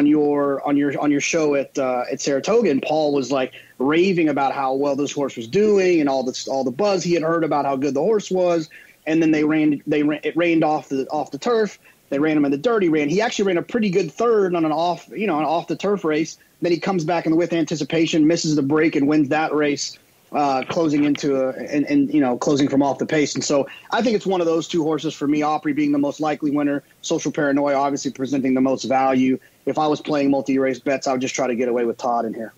your show at Saratoga, and Paul was like raving about how well this horse was doing and all the buzz he had heard about how good the horse was. And then it rained off the turf. They ran him in the dirt. He actually ran a pretty good third on an off the turf race. Then he comes back in the with anticipation, misses the break, and wins that race, closing closing from off the pace. And so I think it's one of those two horses for me. Opry being the most likely winner, Social Paranoia obviously presenting the most value. If I was playing multi-race bets, I would just try to get away with Todd in here.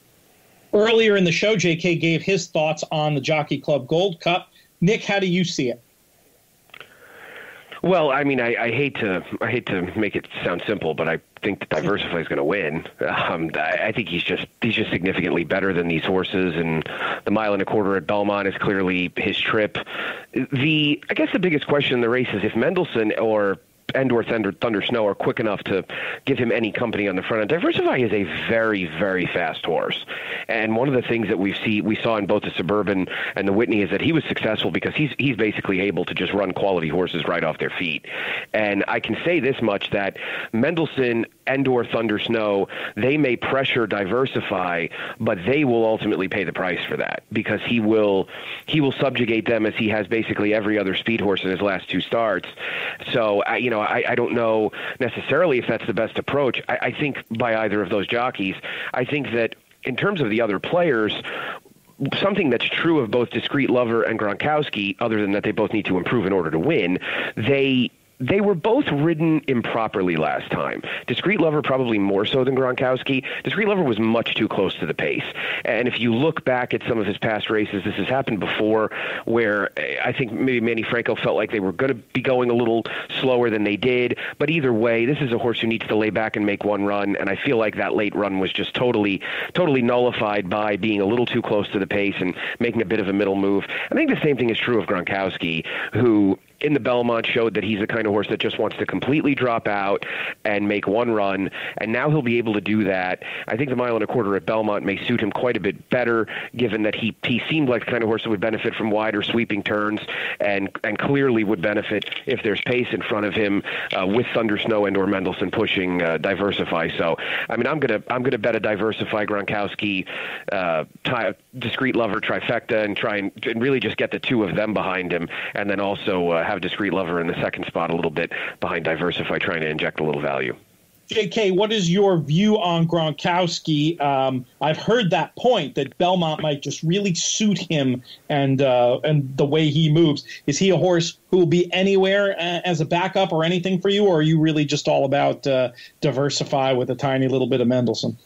Earlier in the show, JK gave his thoughts on the Jockey Club Gold Cup. Nick, how do you see it? Well, I mean, I hate to make it sound simple, but I think that Diversify is going to win. I think he's just significantly better than these horses, and the 1.25 miles at Belmont is clearly his trip. I guess the biggest question in the race is if Mendelssohn or Thunder Snow are quick enough to give him any company on the front end. Diversify is a very, very fast horse. And one of the things that we saw in both the Suburban and the Whitney is that he was successful because he's basically able to just run quality horses right off their feet. And I can say this much, that Mendelssohn and/or Thunder Snow, they may pressure Diversify, but they will ultimately pay the price for that because he will subjugate them as he has basically every other speed horse in his last two starts. So, I don't know necessarily if that's the best approach. I think by either of those jockeys, I think that in terms of the other players, something that's true of both Discreet Lover and Gronkowski, other than that they both need to improve in order to win, they were both ridden improperly last time. Discreet Lover probably more so than Gronkowski. Discreet Lover was much too close to the pace. And if you look back at some of his past races, this has happened before where I think maybe Manny Franco felt like they were going to be going a little slower than they did. But either way, this is a horse who needs to lay back and make one run. And I feel like that late run was just totally nullified by being a little too close to the pace and making a bit of a middle move. I think the same thing is true of Gronkowski, who in the Belmont showed that he's the kind of horse that just wants to completely drop out and make one run, and now he'll be able to do that. I think the 1.25 miles at Belmont may suit him quite a bit better, given that he seemed like the kind of horse that would benefit from wider sweeping turns and clearly would benefit if there's pace in front of him with Thunder Snow and or Mendelssohn pushing Diversify. So, I mean, I'm gonna bet a Diversify, Gronkowski, Discreet Lover trifecta and try and really just get the two of them behind him, and then also have Discreet Lover in the second spot a little bit behind Diversify, trying to inject a little value. JK, what is your view on Gronkowski? I've heard that point that Belmont might just really suit him and the way he moves. Is he a horse who will be anywhere as a backup or anything for you, or are you really just all about Diversify with a tiny little bit of Mendelssohn?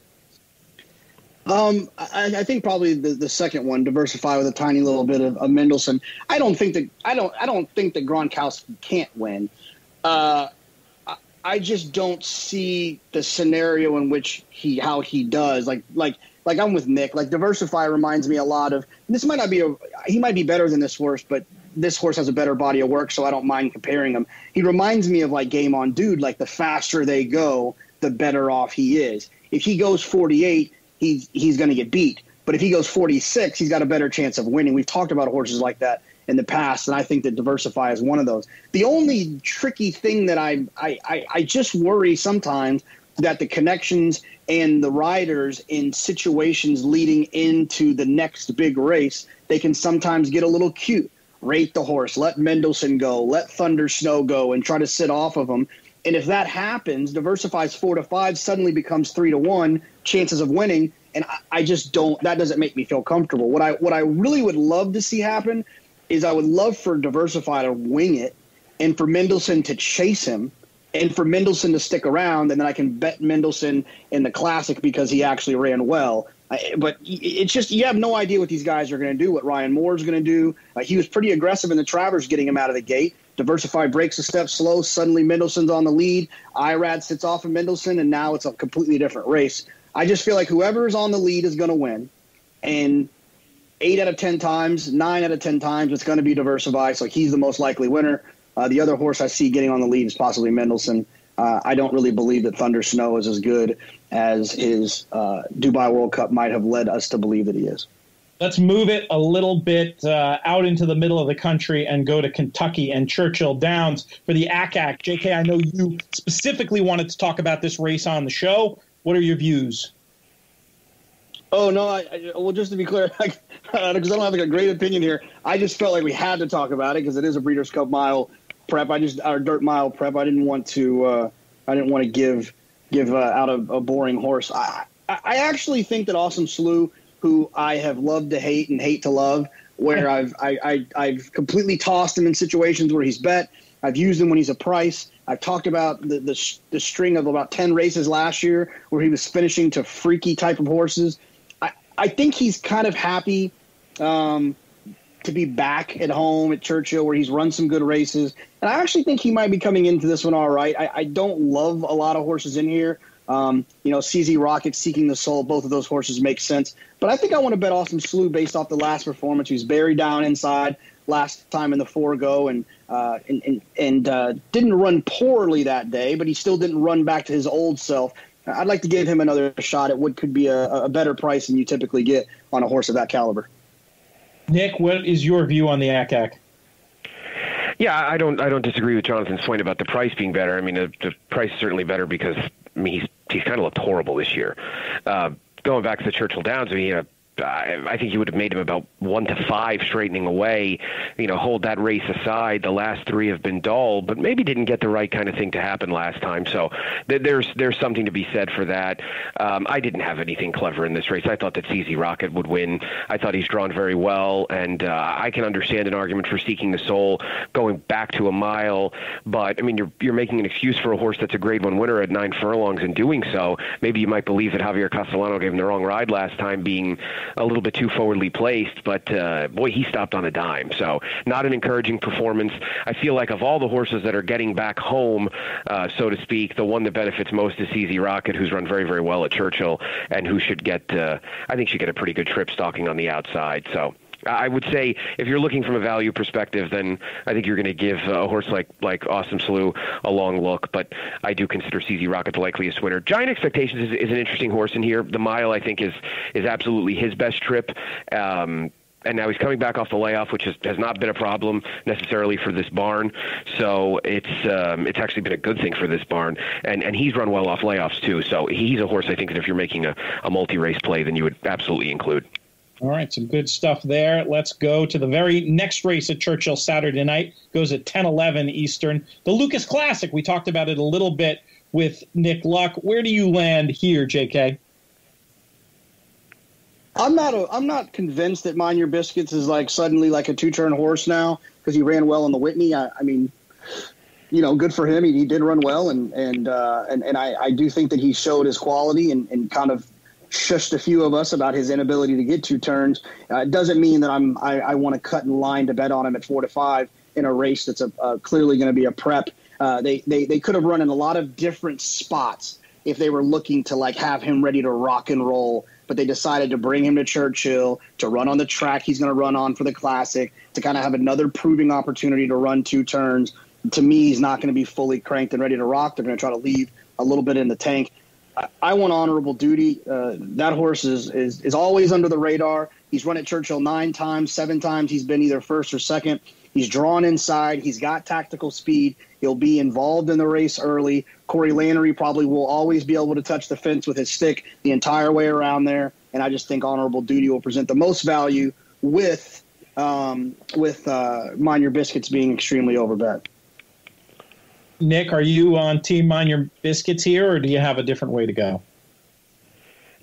I think probably the second one, Diversify with a tiny little bit of Mendelssohn. I don't think that Gronkowski can't win. I just don't see the scenario in which how he does. Like I'm with Nick. Like Diversify reminds me a lot of. This might not be he might be better than this horse, but this horse has a better body of work, so I don't mind comparing him. He reminds me of like Game On Dude. Like the faster they go, the better off he is. If he goes 48. He's going to get beat. But if he goes 46, he's got a better chance of winning. We've talked about horses like that in the past, and I think that Diversify is one of those. The only tricky thing that I just worry sometimes that the connections and the riders in situations leading into the next big race, they can sometimes get a little cute. Rate the horse, let Mendelssohn go, let Thunder Snow go, and try to sit off of him. And if that happens, Diversify's 4-5 suddenly becomes 3-1 chances of winning. And I just don't. That doesn't make me feel comfortable. What I really would love to see happen is I would love for Diversify to wing it, and for Mendelssohn to chase him, and for Mendelssohn to stick around, and then I can bet Mendelssohn in the Classic because he actually ran well. But it's just you have no idea what these guys are going to do, what Ryan Moore's going to do. He was pretty aggressive in the Travers getting him out of the gate. Diversify breaks a step slow. Suddenly Mendelssohn's on the lead. Irad sits off of Mendelssohn, and now it's a completely different race. I just feel like whoever's on the lead is going to win. And 8 out of 10 times, 9 out of 10 times, it's going to be Diversify, so he's the most likely winner. The other horse I see getting on the lead is possibly Mendelssohn. I don't really believe that Thunder Snow is as good as his Dubai World Cup might have led us to believe that he is. Let's move it a little bit out into the middle of the country and go to Kentucky and Churchill Downs for the ACAC. JK, I know you specifically wanted to talk about this race on the show. What are your views? Oh, no, well, just to be clear, because I don't have a great opinion here, I just felt like we had to talk about it because it is a Breeders' Cup Mile prep. Our Dirt Mile prep. I didn't want to give out a boring horse. I actually think that Awesome Slew, who I have loved to hate and hate to love, where I've completely tossed him in situations where he's bet. I've used him when he's a price. I've talked about the string of about 10 races last year where he was finishing to freaky type of horses. I think he's kind of happy to be back at home at Churchill where he's run some good races. And I actually think he might be coming into this one all right. I don't love a lot of horses in here. CZ Rocket, Seeking the Soul, both of those horses make sense. But I think I want to bet Awesome Slew based off the last performance. He was buried down inside last time in the Forego and didn't run poorly that day, but he still didn't run back to his old self. I'd like to give him another shot at what could be a better price than you typically get on a horse of that caliber. Nick, what is your view on the ACAC? Yeah, I don't disagree with Jonathan's point about the price being better. I mean, the price is certainly better because he's kind of looked horrible this year. Going back to the Churchill Downs, I think you would have made him about 1 to 5 straightening away. Hold that race aside. The last 3 have been dull, but maybe didn't get the right kind of thing to happen last time. So there's something to be said for that. I didn't have anything clever in this race. I thought that CZ Rocket would win. I thought he's drawn very well, and I can understand an argument for Seeking the Soul going back to a mile. But I mean, you're making an excuse for a horse that's a Grade 1 winner at 9 furlongs. In doing so, maybe you might believe that Javier Castellano gave him the wrong ride last time, being a little bit too forwardly placed, but boy, he stopped on a dime. So not an encouraging performance. I feel like of all the horses that are getting back home, so to speak, the one that benefits most is CZ Rocket, who's run very, very well at Churchill and who should get, I think should get a pretty good trip stalking on the outside. So I would say if you're looking from a value perspective, then I think you're going to give a horse like Awesome Slew a long look, but I do consider CZ Rocket the likeliest winner. Giant Expectations is an interesting horse in here. The mile, I think, is absolutely his best trip. And now he's coming back off the layoff, which has not been a problem necessarily for this barn. So it's actually been a good thing for this barn. And he's run well off layoffs too. So he's a horse I think that if you're making a multi-race play, then you would absolutely include. All right, some good stuff there. Let's go to the very next race at Churchill Saturday night. Goes at 10:11 Eastern. The Lucas Classic. We talked about it a little bit with Nick Luck. Where do you land here, JK? I'm not convinced that Mind Your Biscuits is suddenly a 2-turn horse now because he ran well in the Whitney. I mean, good for him. He did run well, and I do think that he showed his quality and kind of shushed a few of us about his inability to get 2 turns. It doesn't mean that I want to cut in line to bet on him at 4 to 5 in a race that's clearly going to be a prep. They could have run in a lot of different spots if they were looking to have him ready to rock and roll, but they decided to bring him to Churchill to run on the track he's going to run on for the Classic, to kind of have another proving opportunity to run 2 turns. To me, he's not going to be fully cranked and ready to rock. They're going to try to leave a little bit in the tank. I want Honorable Duty. That horse is always under the radar. He's run at Churchill 9 times, 7 times. He's been either first or second. He's drawn inside. He's got tactical speed. He'll be involved in the race early. Corey Lannery probably will always be able to touch the fence with his stick the entire way around there. And I just think Honorable Duty will present the most value with Mind Your Biscuits being extremely overbet. Nick, are you on Team Mind Your Biscuits here, or do you have a different way to go?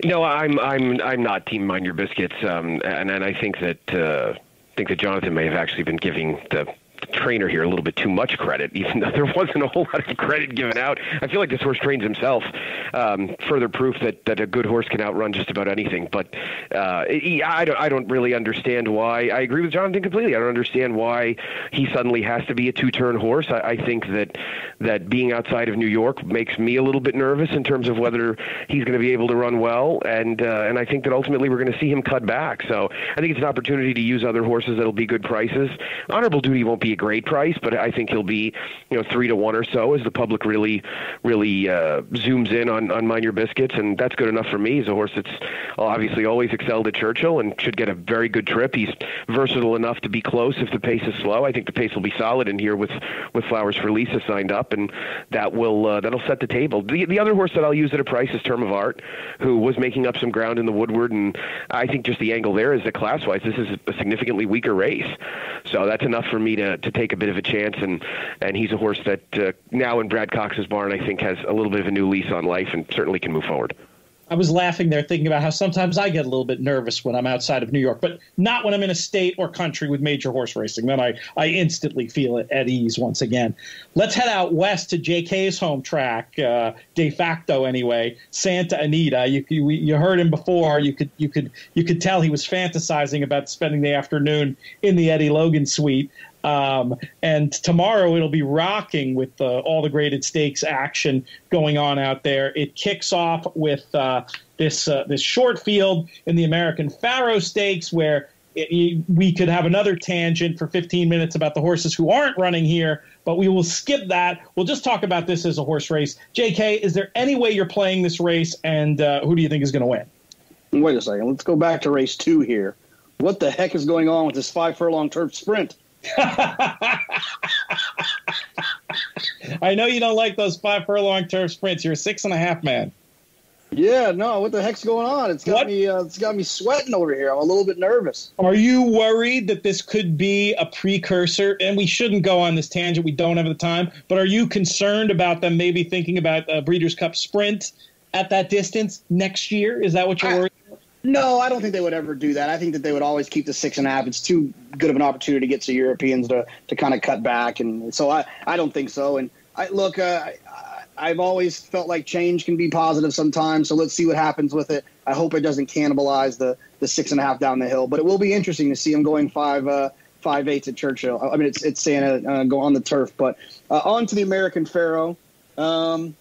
No, I'm not Team Mind Your Biscuits, and I think that Jonathan may have actually been giving the the trainer here a little bit too much credit, even though there wasn't a whole lot of credit given out. I feel like this horse trains himself. Further proof that a good horse can outrun just about anything. But I don't really understand why. I agree with Jonathan completely. I don't understand why he suddenly has to be a two-turn horse. I think that being outside of New York makes me a little bit nervous in terms of whether he's going to be able to run well, and I think that ultimately we're going to see him cut back. So I think it's an opportunity to use other horses that'll be good prices. Honorable Duty won't be a great price, but I think he'll be 3-1 or so as the public really zooms in on Mind Your Biscuits, and that's good enough for me. He's a horse that's obviously always excelled at Churchill and should get a very good trip. He's versatile enough to be close if the pace is slow. I think the pace will be solid in here with Flowers for Lisa signed up, and that'll set the table. The other horse that I'll use at a price is Term of Art, who was making up some ground in the Woodward, and I think just the angle there is that class-wise this is a significantly weaker race. So that's enough for me to take a bit of a chance, and he's a horse that now in Brad Cox's barn I think has a little bit of a new lease on life and certainly can move forward. I was laughing there thinking about how sometimes I get a little bit nervous when I'm outside of New York, but not when I'm in a state or country with major horse racing. Then I instantly feel it at ease once again. Let's head out west to JK's home track, de facto anyway, Santa Anita. You heard him before. You could tell he was fantasizing about spending the afternoon in the Eddie Logan suite. And tomorrow it'll be rocking with all the graded stakes action going on out there. It kicks off with this short field in the American Faro Stakes, where we could have another tangent for 15 minutes about the horses who aren't running here, but we will skip that. We'll just talk about this as a horse race. JK, is there any way you're playing this race, and who do you think is going to win? Wait a second. Let's go back to race 2 here. What the heck is going on with this 5-furlong turf sprint? I know you don't like those 5-furlong turf sprints. You're a 6.5 man. Yeah, no, what the heck's going on? It's got me sweating over here. I'm a little bit nervous. Are you worried that this could be a precursor? And we shouldn't go on this tangent. We don't have the time. But are you concerned about them maybe thinking about a Breeders' Cup Sprint at that distance next year? Is that what you're worried about? No, I don't think they would ever do that. I think that they would always keep the 6.5. It's too good of an opportunity to get to Europeans to kind of cut back, and so I don't think so. And I've always felt like change can be positive sometimes. So let's see what happens with it. I hope it doesn't cannibalize the 6.5 down the hill, but it will be interesting to see him going 5.8 at Churchill. I mean, it's Santa go on the turf, but on to the American Faro. I'm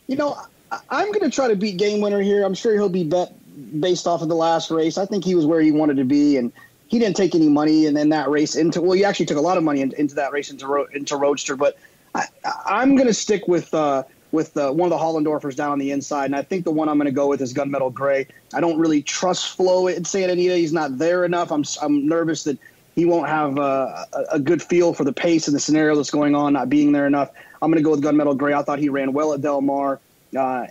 going to try to beat Game Winner here. I'm sure he'll be bet based off of the last race. I think he was where he wanted to be, and he didn't take any money in that race he actually took a lot of money into that race into Roadster, but I'm going to stick with one of the Hollendorfers down on the inside, and I think the one I'm going to go with is Gunmetal Gray. I don't really trust Flo at Santa Anita. He's not there enough. I'm nervous that he won't have a good feel for the pace and the scenario that's going on, not being there enough. I'm going to go with Gunmetal Gray. I thought he ran well at Del Mar.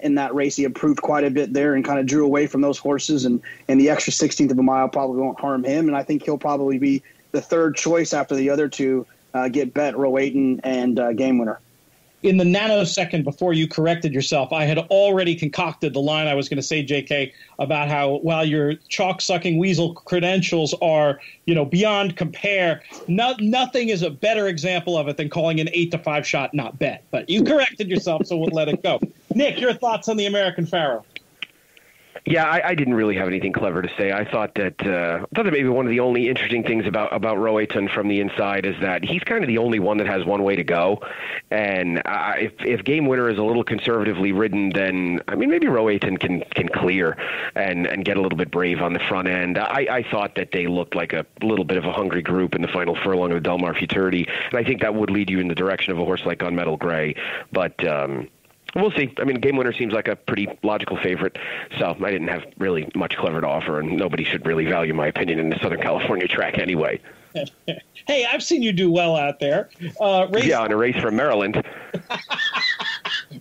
In that race, he improved quite a bit there and kind of drew away from those horses, and the extra 16th of a mile probably won't harm him. And I think he'll probably be the third choice after the other two get bet, Rowayton and Game Winner. In the nanosecond before you corrected yourself, I had already concocted the line I was going to say, JK, about how while your chalk-sucking weasel credentials are, beyond compare, nothing is a better example of it than calling an 8-5 shot not bet. But you corrected yourself, so we'll let it go. Nick, your thoughts on the American Faro? Yeah, I didn't really have anything clever to say. I thought that maybe one of the only interesting things about Rowayton from the inside is that he's kind of the only one that has one way to go. And if Game Winner is a little conservatively ridden, then maybe Rowayton can clear and get a little bit brave on the front end. I thought that they looked like a little bit of a hungry group in the final furlong of the Del Mar Futurity, and I think that would lead you in the direction of a horse like Gunmetal Gray. But we'll see. Game Winner seems like a pretty logical favorite, so I didn't have really much clever to offer, and nobody should really value my opinion in the Southern California track anyway. Hey, I've seen you do well out there. In a race from Maryland.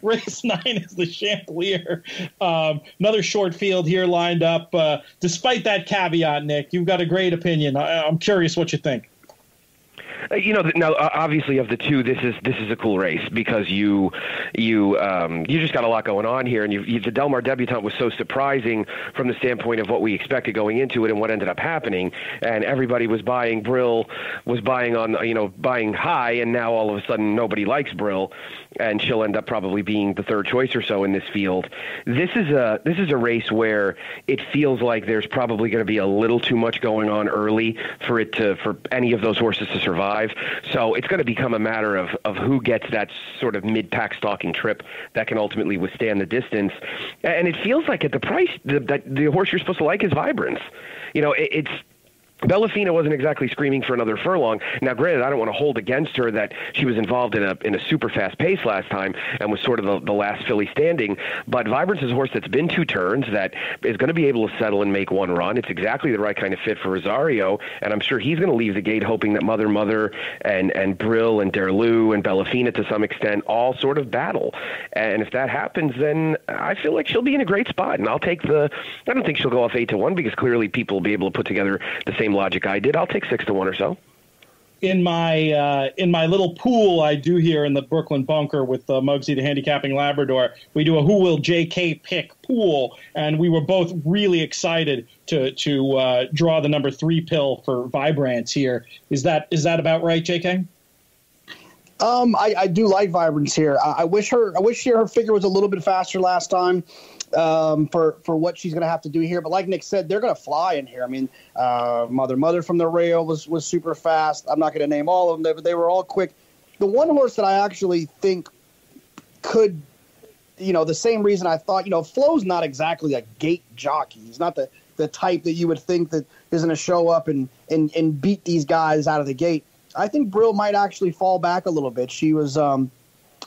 Race 9 is the Chandelier. Another short field here lined up. Despite that caveat, Nick, you've got a great opinion. I'm curious what you think. Now obviously of the two, this is a cool race because you just got a lot going on here, and the Del Mar debutante was so surprising from the standpoint of what we expected going into it and what ended up happening, and everybody was buying Brill, was buying high, and now all of a sudden nobody likes Brill, and she'll end up probably being the third choice or so in this field. This is a race where it feels like there's probably going to be a little too much going on early for any of those horses to survive. So it's going to become a matter of who gets that sort of mid-pack stalking trip that can ultimately withstand the distance. And it feels like at the price, the horse you're supposed to like is Vibrance. It's Bellafina wasn't exactly screaming for another furlong. Now, granted, I don't want to hold against her that she was involved in a super fast pace last time and was sort of the last filly standing. But Vibrance is a horse that's been 2 turns, that is going to be able to settle and make one run. It's exactly the right kind of fit for Rosario, and I'm sure he's going to leave the gate hoping that Mother and Brill and Derlou and Bellafina to some extent all sort of battle. And if that happens, then I feel like she'll be in a great spot. And I don't think she'll go off 8-1 because clearly people will be able to put together the same logic I did. I'll take 6-1 or so. In my little pool I do here in the Brooklyn bunker with Muggsy, the handicapping Labrador, we do a Who Will JK Pick pool, and we were both really excited to draw the number 3 pill for Vibrance here. Is that about right, JK? I do like Vibrance here. I wish her figure was a little bit faster last time. For what she's going to have to do here. But like Nick said, they're going to fly in here. I mean, Mother from the Rail was super fast. I'm not going to name all of them, but they were all quick. The one horse that I actually think could, the same reason I thought, Flo's not exactly a gate jockey. He's not the type that you would think that is going to show up and beat these guys out of the gate. I think Brill might actually fall back a little bit. She was,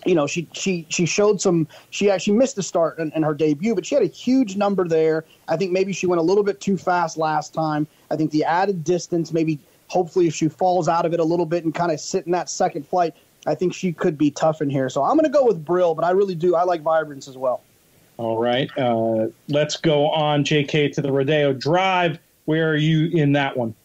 she showed she actually missed the start in her debut, but she had a huge number there. I think maybe she went a little bit too fast last time. I think the added distance, hopefully if she falls out of it a little bit and kind of sit in that second flight, I think she could be tough in here. So I'm going to go with Brill, but I really do. I like Vibrance as well. All right. Let's go on, JK, to the Rodeo Drive. Where are you in that one?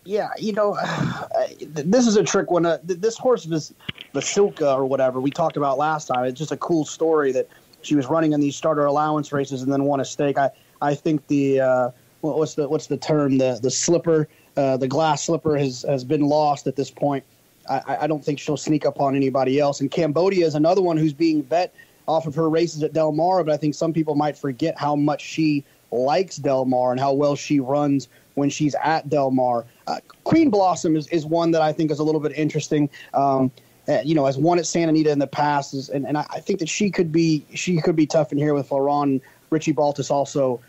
Yeah, this is a trick one. This horse, Vasilka or whatever, we talked about last time. It's just a cool story that she was running in these starter allowance races and then won a stake. I think the what's the term? The slipper, the glass slipper has been lost at this point. I don't think she'll sneak up on anybody else. And Cambodia is another one who's being bet off of her races at Del Mar, but I think some people might forget how much she likes Del Mar and how well she runs when she's at Del Mar. Queen Blossom is one that I think is a little bit interesting. Has won at Santa Anita in the past, and I think that she could be tough in here with Florent. Richie Baltus also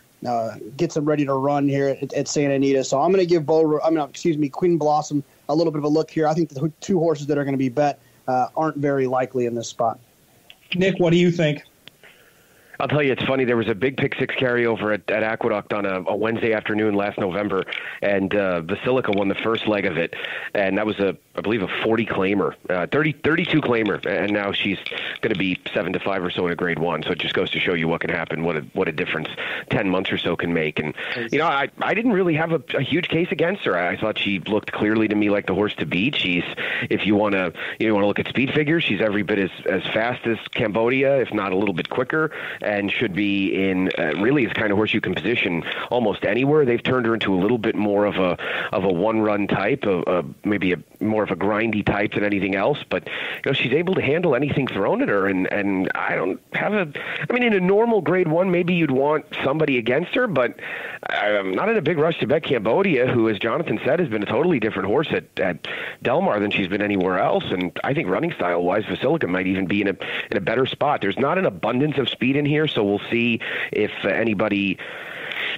gets them ready to run here at Santa Anita. So I'm going to give Queen Blossom a little bit of a look here. I think the 2 horses that are going to be bet aren't very likely in this spot. Nick, what do you think? I'll tell you, it's funny. There was a big pick 6 carryover at Aqueduct on a Wednesday afternoon last November, and Basilica won the first leg of it, and that was I believe a 40 claimer, 32 claimer, and now she's going to be 7-5 or so in a Grade 1. So it just goes to show you what can happen, what a difference 10 months or so can make. And I didn't really have a huge case against her. I thought she looked clearly to me like the horse to beat. She's, if you want to look at speed figures, she's every bit as fast as Cambodia, if not a little bit quicker, and should be in really the kind of horse you can position almost anywhere. They've turned her into a little bit more of a one-run type, maybe more of a grindy type than anything else. But she's able to handle anything thrown at her, and I don't have in a normal Grade 1, maybe you'd want somebody against her, but I'm not in a big rush to bet Cambodia, who, as Jonathan said, has been a totally different horse at Del Mar than she's been anywhere else. And I think running style-wise, Basilica might even be in a better spot. There's not an abundance of speed in here, so we'll see if anybody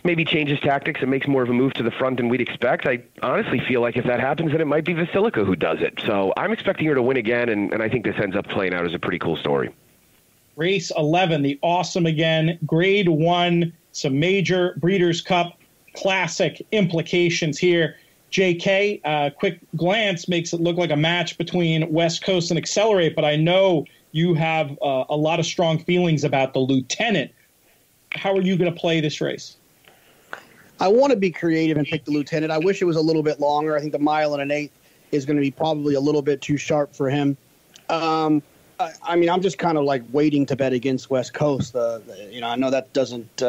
maybe changes tactics and makes more of a move to the front than we'd expect. I honestly feel like if that happens, then it might be Basilica who does it. So I'm expecting her to win again, and I think this ends up playing out as a pretty cool story. Race 11, the Awesome Again, Grade 1, some major Breeders' Cup classic implications here. JK, quick glance makes it look like a match between West Coast and Accelerate, but I know you have a lot of strong feelings about the Lieutenant. How are you going to play this race? I want to be creative and pick the Lieutenant. I wish it was a little bit longer. I think the 1 1/8 is going to be probably a little bit too sharp for him. I mean, I'm just kind of like waiting to bet against West Coast. I know that doesn't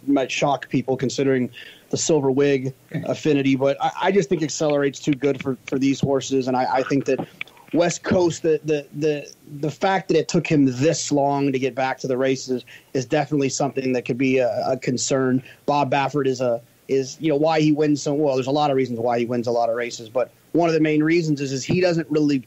might shock people considering the Silver Wig affinity, but I just think Accelerate's too good for these horses, and I think that West Coast, the fact that it took him this long to get back to the races is definitely something that could be a concern. Bob Baffert is why he wins so well. There's a lot of reasons why he wins a lot of races, but one of the main reasons is he doesn't really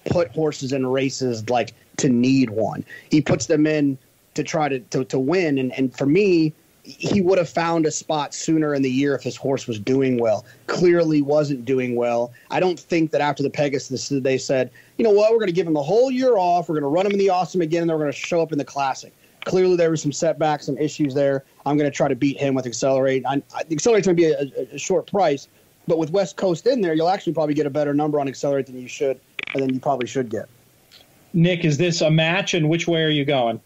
put horses in races like to need one. He puts them in to try to win. And for me, he would have found a spot sooner in the year if his horse was doing well. Clearly wasn't doing well. I don't think that after the Pegasus, they said, you know what, we're going to give him the whole year off. We're going to run him in the Awesome again, and then we're going to show up in the Classic. Clearly there were some setbacks, some issues there. I'm going to try to beat him with Accelerate. Accelerate's going to be a short price, but with West Coast in there, you'll actually probably get a better number on Accelerate than you probably should get. Nick, is this a match, and which way are you going?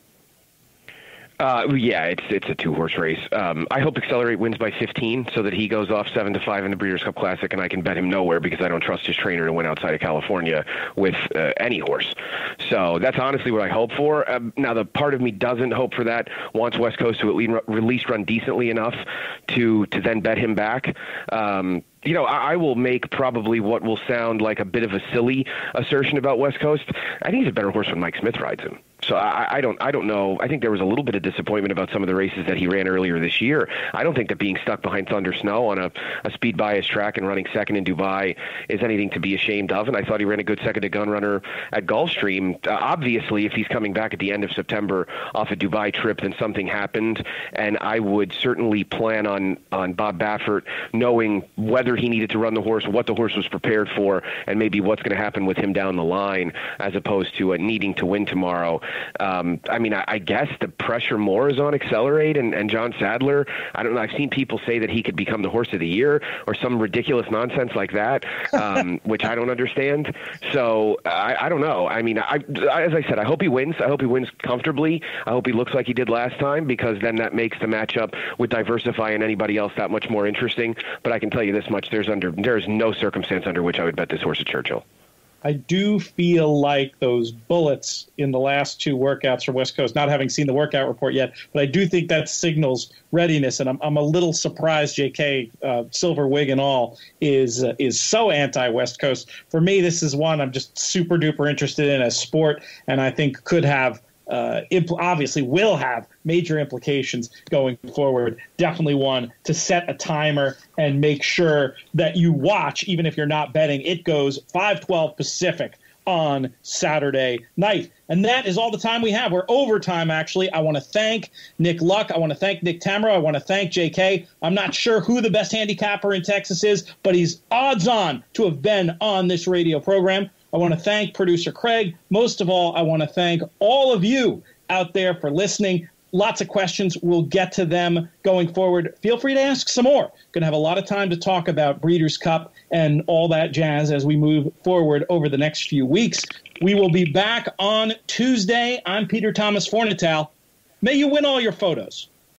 Yeah, it's a 2-horse race. I hope Accelerate wins by 15 so that he goes off 7-5 in the Breeders' Cup Classic, and I can bet him nowhere because I don't trust his trainer to win outside of California with any horse. So that's honestly what I hope for. Now, the part of me doesn't hope for that, wants West Coast to at least run decently enough to then bet him back. I will make probably what will sound like a bit of a silly assertion about West Coast. I think he's a better horse when Mike Smith rides him. So I don't know. I think there was a little bit of disappointment about some of the races that he ran earlier this year. I don't think that being stuck behind Thunder Snow on a speed bias track and running second in Dubai is anything to be ashamed of. And I thought he ran a good second to gun runner at Gulfstream. Obviously, if he's coming back at the end of September off a Dubai trip, then something happened. And I would certainly plan on Bob Baffert knowing whether he needed to run the horse, what the horse was prepared for, and maybe what's going to happen with him down the line, as opposed to needing to win tomorrow. I guess the pressure more is on Accelerate and John Sadler. I don't know. I've seen people say that he could become the horse of the year or some ridiculous nonsense like that, which I don't understand. So I don't know. I mean, as I said, I hope he wins. I hope he wins comfortably. I hope he looks like he did last time, because then that makes the matchup with Diversify and anybody else that much more interesting. But I can tell you this much. There's no circumstance under which I would bet this horse at Churchill. I do feel like those bullets in the last 2 workouts for West Coast, not having seen the workout report yet, but I do think that signals readiness. And I'm a little surprised JK, Silver Wig and all, is so anti-West Coast. For me, this is one I'm just super duper interested in as sport, and I think could have obviously will have major implications going forward. Definitely one to set a timer and make sure that you watch, even if you're not betting. It goes 5:12 Pacific on Saturday night. And that is all the time we have. We're overtime, actually. I want to thank Nick Luck. I want to thank Nick Tammaro. I want to thank JK. I'm not sure who the best handicapper in Texas is, but he's odds on to have been on this radio program. I want to thank producer Craig. Most of all, I want to thank all of you out there for listening. Lots of questions. We'll get to them going forward. Feel free to ask some more. Going to have a lot of time to talk about Breeders' Cup and all that jazz as we move forward over the next few weeks. We will be back on Tuesday. I'm Peter Thomas Fornatale. May you win all your photos.